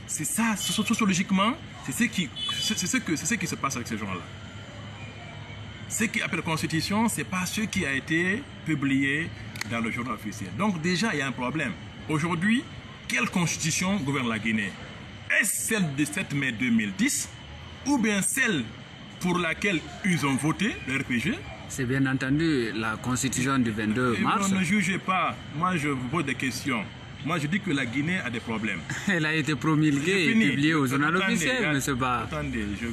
C'est ça, sociologiquement, c'est ce qui se passe avec ces gens-là. Ce qui appelle Constitution, ce n'est pas ce qui a été publié dans le journal officiel. Donc déjà, il y a un problème. Aujourd'hui, quelle Constitution gouverne la Guinée? Est-ce celle du 7 mai 2010 ou bien celle pour laquelle ils ont voté, le RPG? C'est bien entendu la constitution du 22 mars. Ne jugez pas. Moi, je vous pose des questions. Moi, je dis que la Guinée a des problèmes. Elle a été promulguée et publiée au journal officiel, M. Ba. Attendez, je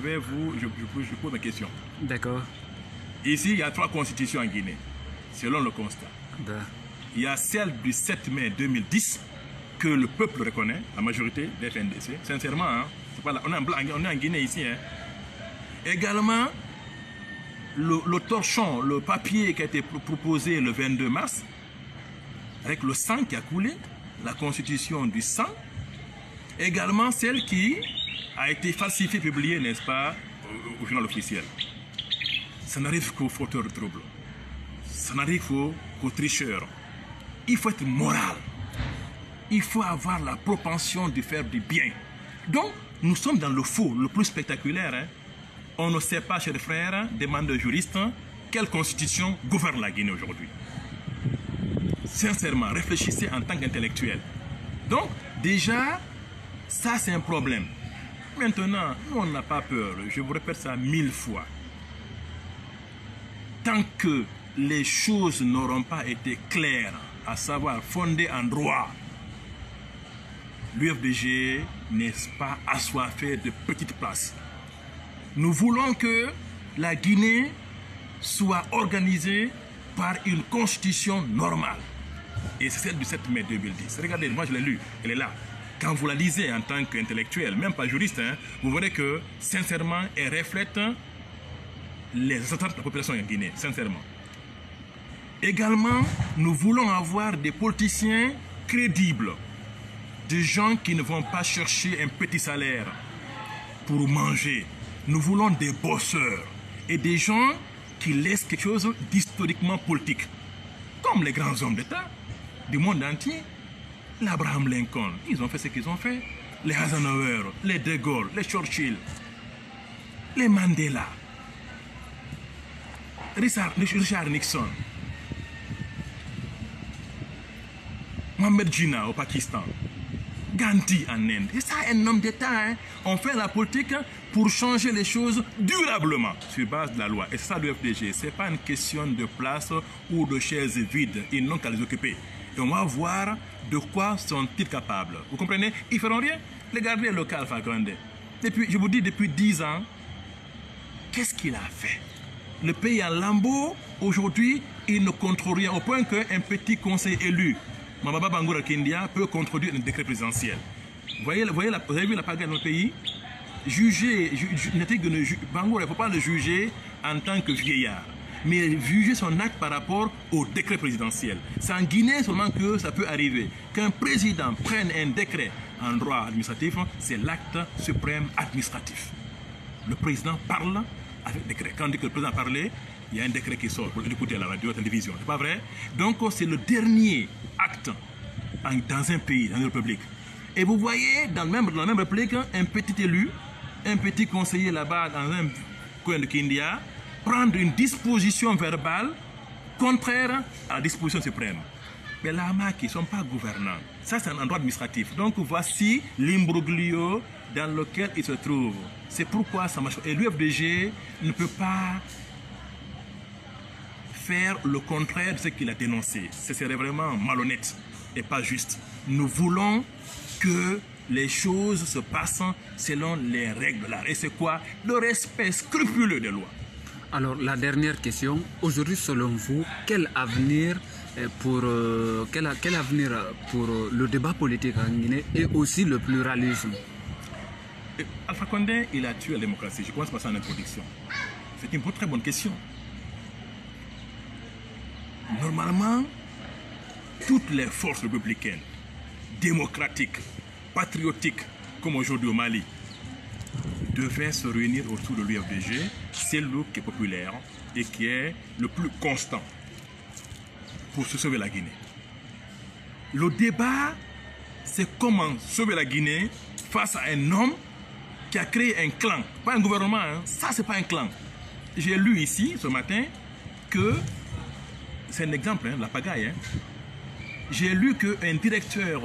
pose mes questions. D'accord. Ici, il y a 3 constitutions en Guinée, selon le constat. Il y a celle du 7 mai 2010, que le peuple reconnaît, la majorité des FNDC. Sincèrement, hein, Pas là, on est en Guinée ici. Hein. Également, le torchon, le papier qui a été proposé le 22 mars, avec le sang qui a coulé, la constitution du sang, également celle qui a été falsifiée, publiée, n'est-ce pas, au journal officiel. Ça n'arrive qu'aux fauteurs de troubles. Ça n'arrive qu'aux tricheurs. Il faut être moral. Il faut avoir la propension de faire du bien. Donc, nous sommes dans le faux, le plus spectaculaire. Hein. On ne sait pas, chers frères, demande de juristes, quelle constitution gouverne la Guinée aujourd'hui. Sincèrement, réfléchissez en tant qu'intellectuel. Donc, déjà, ça c'est un problème. Maintenant, nous on n'a pas peur, je vous répète ça 1000 fois. Tant que les choses n'auront pas été claires, à savoir fondées en droit, l'UFDG n'est pas assoiffé de petites places. Nous voulons que la Guinée soit organisée par une constitution normale. Et c'est celle du 7 mai 2010. Regardez, moi je l'ai lu, elle est là. Quand vous la lisez en tant qu'intellectuel, même pas juriste, hein, vous verrez que, sincèrement, elle reflète les attentes de la population en Guinée, sincèrement. Également, nous voulons avoir des politiciens crédibles, des gens qui ne vont pas chercher un petit salaire pour manger. Nous voulons des bosseurs et des gens qui laissent quelque chose d'historiquement politique, comme les grands hommes d'État du monde entier. L'Abraham Lincoln, ils ont fait ce qu'ils ont fait. Les Eisenhower, les De Gaulle, les Churchill, les Mandela, Richard Nixon, Mohamed Jinnah au Pakistan, Gandhi en Inde. Et ça, un homme d'État. Hein. On fait la politique pour changer les choses durablement sur base de la loi. Et c'est ça l'UFDG. Ce n'est pas une question de place ou de chaises vides. Ils n'ont qu'à les occuper. Et on va voir de quoi sont-ils capables. Vous comprenez? Ils ne feront rien. Regardez le cas Alpha Condé. Je vous dis, depuis 10 ans, qu'est-ce qu'il a fait? Le pays en lambeaux, aujourd'hui, il ne contrôle rien. Au point qu'un petit conseil élu, Mababa Bangoura Kindia, peut contredire un décret présidentiel. Vous avez vu la pagaille dans le pays? Bangoura, il ne faut pas le juger en tant que vieillard, mais juger son acte par rapport au décret présidentiel. C'est en Guinée seulement que ça peut arriver. Qu'un président prenne un décret en droit administratif, c'est l'acte suprême administratif. Le président parle avec décret. Quand on dit que le président a parlé, il y a un décret qui sort pour l'écouter à la radio, à la télévision. C'est pas vrai? Donc c'est le dernier acte dans un pays, dans une république. Et vous voyez, dans la même république, un petit élu, un petit conseiller là-bas dans un coin de Kindia, prendre une disposition verbale contraire à la disposition suprême. Mais les Amaki ne sont pas gouvernants. Ça, c'est un endroit administratif. Donc, voici l'imbroglio dans lequel ils se trouvent. C'est pourquoi ça marche. Et l'UFDG ne peut pas faire le contraire de ce qu'il a dénoncé. Ce serait vraiment malhonnête et pas juste. Nous voulons que les choses se passent selon les règles de l'art. Et c'est quoi? Le respect scrupuleux des lois. Alors, la dernière question. Aujourd'hui, selon vous, quel avenir pour le débat politique en Guinée et aussi le pluralisme? Alpha Condé, il a tué la démocratie. Je commence par ça en introduction. C'est une très bonne question. Normalement, toutes les forces républicaines, démocratiques, patriotiques, comme aujourd'hui au Mali, devaient se réunir autour de l'UFDG. C'est lui qui est populaire et qui est le plus constant pour se sauver la Guinée. Le débat, c'est comment sauver la Guinée face à un homme qui a créé un clan. Pas un gouvernement, hein. Ça c'est pas un clan. J'ai lu ici, ce matin, que, c'est un exemple, hein, la pagaille, hein. J'ai lu qu'un directeur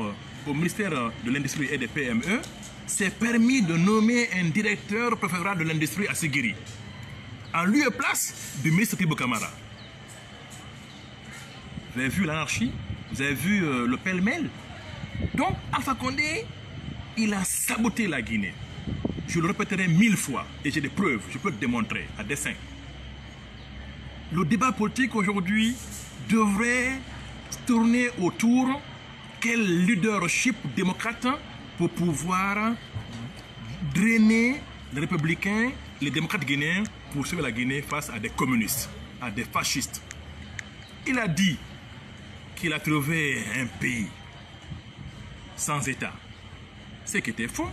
au ministère de l'Industrie et des PME s'est permis de nommer un directeur préférable de l'industrie à Sigiri, en lieu et place du ministre Thibaut Camara. Vous avez vu l'anarchie? Vous avez vu le pêle-mêle? Donc, Alpha Condé, il a saboté la Guinée. Je le répéterai 1000 fois, et j'ai des preuves, je peux le démontrer à dessein. Le débat politique aujourd'hui devrait tourner autour quel leadership démocrate pour pouvoir drainer les républicains, les démocrates guinéens pour sauver la Guinée face à des communistes, à des fascistes. Il a dit qu'il a trouvé un pays sans État. Ce qui était faux.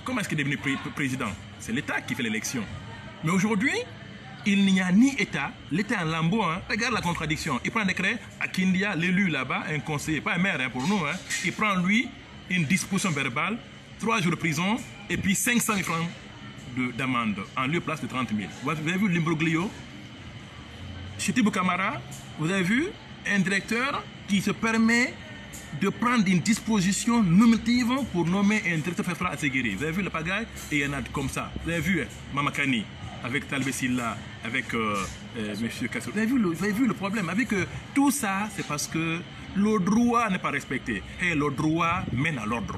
Comment est-ce qu'il est devenu président? C'est l'État qui fait l'élection. Mais aujourd'hui, il n'y a ni État. L'État est en lambeau. Hein. Regarde la contradiction. Il prend un décret à Kindia, l'élu là-bas, un conseiller, pas un maire hein, pour nous. Hein. Il prend lui une disposition verbale, 3 jours de prison et puis 500 000 francs d'amende en lieu place de 30 000. Vous avez vu l'imbroglio? Chez Tibou Camara, vous avez vu un directeur qui se permet de prendre une disposition nominative pour nommer un directeur fédéral à Séguiri. Vous avez vu le pagaille? Et il y en a comme ça. Vous avez vu Mamakani avec Talbé Silla, avec M. Kassou. Vous avez vu le problème? Avec tout ça, c'est parce que le droit n'est pas respecté. Et le droit mène à l'ordre.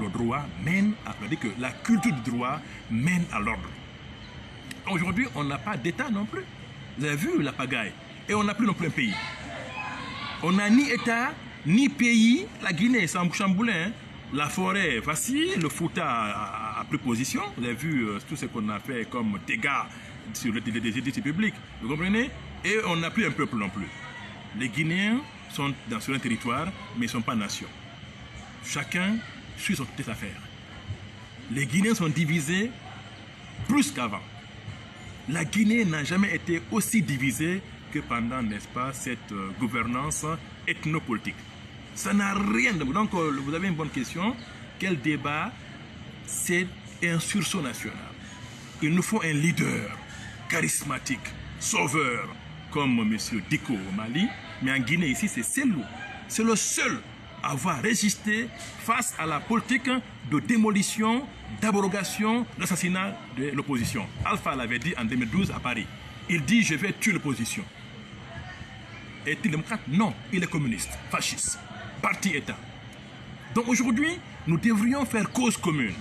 Le droit mène à... C'est-à-dire que la culture du droit mène à l'ordre. Aujourd'hui, on n'a pas d'État non plus. Vous avez vu la pagaille? Et on n'a plus non plus un pays. On n'a ni État, ni pays. La Guinée est chamboulée. Hein. La forêt vacille, le Fouta a pris position. Vous avez vu tout ce qu'on a fait comme dégâts sur les éditions publiques. Vous comprenez? Et on n'a plus un peuple non plus. Les Guinéens sont sur un territoire, mais ils ne sont pas nation. Chacun suit son petite affaire. Les Guinéens sont divisés plus qu'avant. La Guinée n'a jamais été aussi divisée que pendant, n'est-ce pas, cette gouvernance ethnopolitique. Ça n'a rien de... Donc, vous avez une bonne question. Quel débat? C'est un sursaut national. Il nous faut un leader charismatique, sauveur, comme M. Diko au Mali. Mais en Guinée, ici, c'est Cellou. C'est le seul à avoir résisté face à la politique de démolition, d'abrogation, d'assassinat de l'opposition. Alpha l'avait dit en 2012 à Paris. Il dit, je vais tuer l'opposition. Est-il démocrate? Non, il est communiste, fasciste, parti-État. Donc aujourd'hui, nous devrions faire cause commune.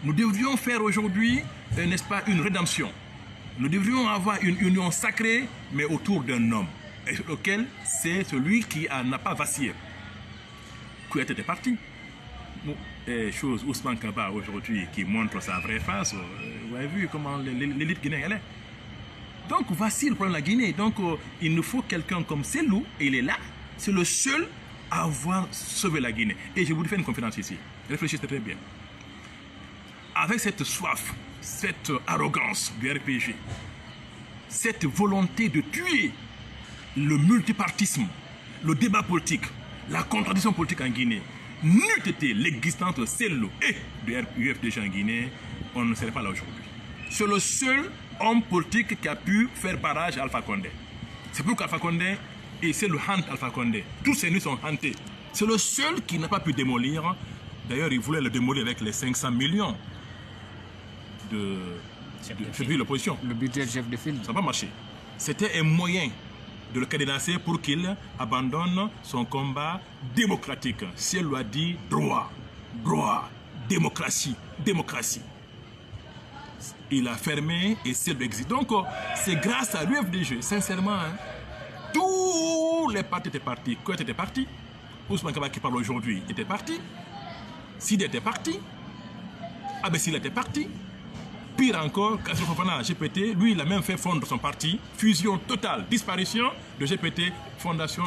Nous devrions faire aujourd'hui, n'est-ce pas, une rédemption. Nous devrions avoir une union sacrée, mais autour d'un homme, et lequel c'est celui qui n'a pas vacillé. Kouyaté était parti. Chose Ousmane Kaba aujourd'hui qui montre sa vraie face. Vous avez vu comment l'élite guinéenne elle est. Donc voici le problème de la Guinée. Donc il nous faut quelqu'un comme Cellou, et il est là. C'est le seul à avoir sauvé la Guinée. Et je vous fais une conférence ici. Réfléchissez très bien. Avec cette soif, cette arrogance du RPG, cette volonté de tuer le multipartisme, le débat politique, la contradiction politique en Guinée, n'eût été l'existence de Cellou et de UFDG en Guinée, on ne serait pas là aujourd'hui. C'est le seul homme politique qui a pu faire barrage à Alpha Condé. C'est pourquoi Alpha Condé et Cellou hante Alpha Condé. Tous ces nuits sont hantés. C'est le seul qui n'a pas pu démolir. D'ailleurs, il voulait le démolir avec les 500 millions de l'opposition. Le budget chef de file. Ça n'a pas marché. C'était un moyen de le cadenasser pour qu'il abandonne son combat démocratique. Si elle lui a dit droit, droit, démocratie, démocratie. Il a fermé et c'est l'exit. Donc, c'est grâce à l'UFDG, sincèrement, hein, tous les partis étaient partis. Kouyaté était parti. Ousmane Kaba qui parle aujourd'hui était parti. Sidi était parti. Abessila était parti. Pire encore, Kassou Fofana, GPT, lui, il a même fait fondre son parti. Fusion totale, disparition de GPT, fondation,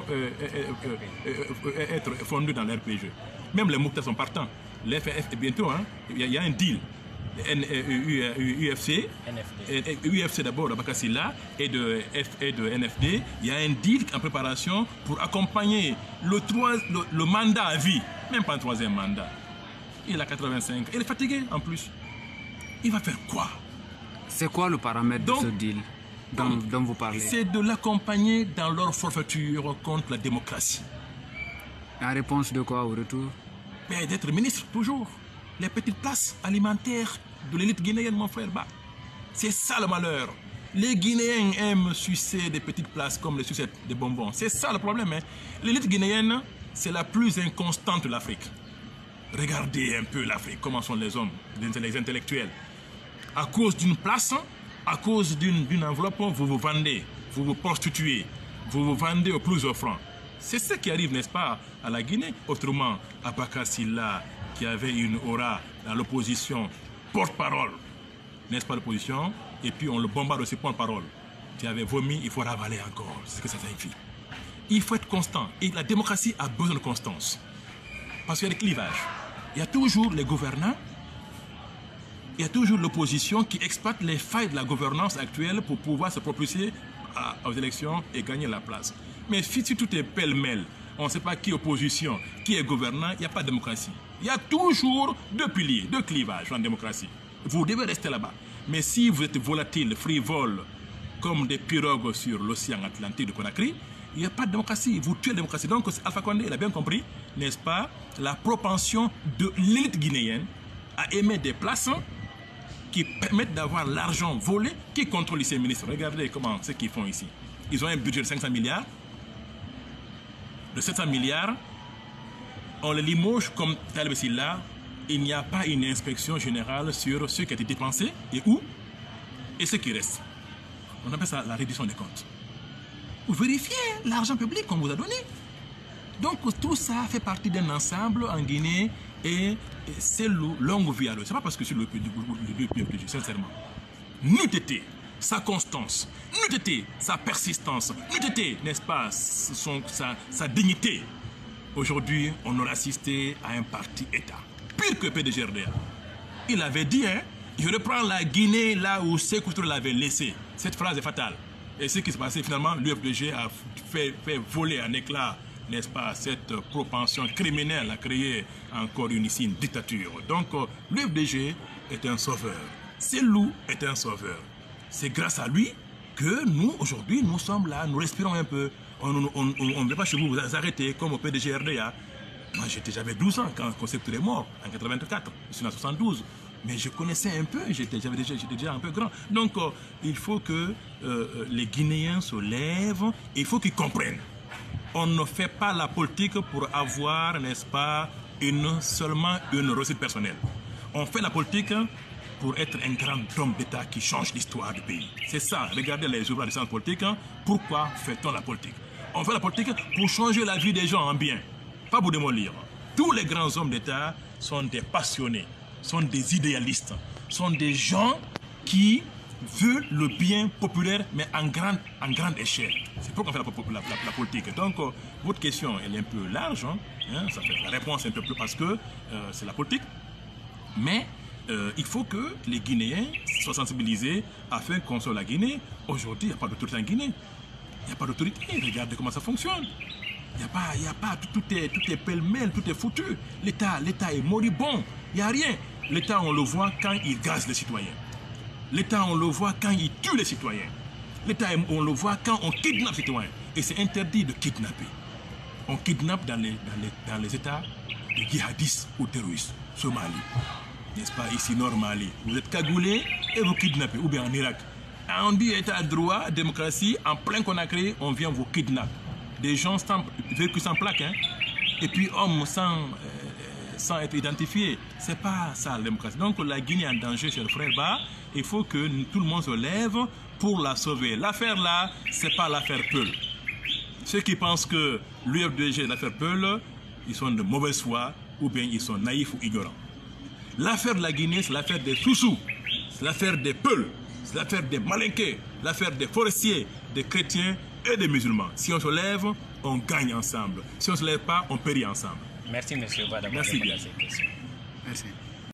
être fondé dans l'RPG. Même les Mouktas sont partants. L'FF, bientôt, hein, il y a un deal. UFC, UFC d'abord de Bakasila et de NFD, il y a un deal en préparation pour accompagner le mandat à vie, même pas un troisième mandat. Il a 85, il est fatigué en plus. Il va faire quoi? C'est quoi le paramètre de ce deal dont vous parlez? C'est de l'accompagner dans leur forfaiture contre la démocratie. En réponse de quoi au retour? Mais d'être ministre, toujours. Les petites places alimentaires de l'élite guinéenne, mon frère. Bah, c'est ça le malheur. Les Guinéens aiment sucer des petites places comme les sucettes de bonbons. C'est ça le problème. Hein. L'élite guinéenne, c'est la plus inconstante de l'Afrique. Regardez un peu l'Afrique, comment sont les hommes, les intellectuels. À cause d'une place, à cause d'une enveloppe, vous vous vendez, vous vous prostituez, vous vous vendez au plus offrant. C'est ce qui arrive, n'est-ce pas, à la Guinée. Autrement, Abaka Silla qui avait une aura dans l'opposition, porte-parole, n'est-ce pas, l'opposition, et puis on le bombarde aussi porte-parole. Tu avais vomi, il faut ravaler encore, c'est ce que ça signifie. Il faut être constant, et la démocratie a besoin de constance. Parce qu'il y a des clivages. Il y a toujours les gouvernants, il y a toujours l'opposition qui exploite les failles de la gouvernance actuelle pour pouvoir se propulser aux élections et gagner la place. Mais si tout est pêle-mêle, on ne sait pas qui est opposition, qui est gouvernant, il n'y a pas de démocratie. Il y a toujours deux piliers, deux clivages en démocratie. Vous devez rester là-bas. Mais si vous êtes volatile, frivole, comme des pirogues sur l'océan Atlantique de Conakry, il n'y a pas de démocratie. Vous tuez la démocratie. Donc Alpha Condé, il a bien compris, n'est-ce pas, la propension de l'élite guinéenne à émettre des places qui permettent d'avoir l'argent volé, qui contrôle ces ministres. Regardez comment ce qu'ils font ici. Ils ont un budget de 500 milliards. De 700 milliards, on les limoge comme Talib Silla. Il n'y a pas une inspection générale sur ce qui a été dépensé et où, et ce qui reste. On appelle ça la réduction des comptes. Vous vérifiez l'argent public qu'on vous a donné. Donc tout ça fait partie d'un ensemble en Guinée et c'est longue vie à l'eau. Ce n'est pas parce que c'est le budget, sincèrement. N'eût été sa constance, n'eût été sa persistance, n'eût été, n'est-ce pas, sa dignité. Aujourd'hui, on aurait assisté à un parti-État. Pire que PDG-RDA. Il avait dit, hein, je reprends la Guinée là où Sékou Touré l'avait laissé. Cette phrase est fatale. Et ce qui s'est passé finalement, l'UFDG a fait voler en éclat, n'est-ce pas, cette propension criminelle à créer encore une dictature. Donc l'UFDG est un sauveur. Cellou est un sauveur. C'est grâce à lui que nous, aujourd'hui, nous sommes là, nous respirons un peu. On ne veut pas chez vous vous arrêter comme au PDG-RDA. Moi, j'avais 12 ans quand Sékou Touré est mort, en 84. Je suis en 72. Mais je connaissais un peu, j'étais déjà un peu grand. Donc, il faut que les Guinéens se lèvent, il faut qu'ils comprennent. On ne fait pas la politique pour avoir, n'est-ce pas, seulement une réussite personnelle. On fait la politique pour être un grand homme d'État qui change l'histoire du pays. C'est ça, regardez les ouvrages de sciences politiques. Pourquoi fait-on la politique? On fait la politique pour changer la vie des gens en bien, pas pour démolir. Tous les grands hommes d'État sont des passionnés, sont des idéalistes, sont des gens qui veulent le bien populaire, mais en grande échelle. C'est pourquoi on fait la politique. Donc, votre question, elle est un peu large. Ça fait la réponse un peu plus parce que c'est la politique. Mais il faut que les Guinéens soient sensibilisés afin qu'on soit la Guinée. Aujourd'hui, il n'y a pas d'autorité en Guinée. Il n'y a pas d'autorité. Regardez comment ça fonctionne. Il n'y a pas, tout est pêle-mêle, tout est foutu. L'État est moribond. Il n'y a rien. L'État, on le voit quand il gaze les citoyens. L'État, on le voit quand il tue les citoyens. L'État, on le voit quand on kidnappe les citoyens. Et c'est interdit de kidnapper. On kidnappe dans les États de djihadistes ou terroristes. Somalie, n'est-ce pas, ici, Nord Mali. Vous êtes cagoulés et vous kidnappez. Ou bien en Irak. On dit État de droit, démocratie, en plein Conakry, on vient vous kidnapper. Des gens vécus sans plaque, hein. Et puis hommes sans être identifiés. C'est pas ça la démocratie. Donc la Guinée est en danger, cher frère Ba. Il faut que tout le monde se lève pour la sauver. L'affaire là, c'est pas l'affaire Peul. Ceux qui pensent que l'UFDG est l'affaire Peul, ils sont de mauvaise foi ou bien ils sont naïfs ou ignorants. L'affaire de la Guinée, c'est l'affaire des Soussous, c'est l'affaire des Peuls, c'est l'affaire des Malinqués, l'affaire des forestiers, des chrétiens et des musulmans. Si on se lève, on gagne ensemble. Si on ne se lève pas, on périt ensemble. Merci, monsieur Ba, d'avoir répondu à cette question. Merci.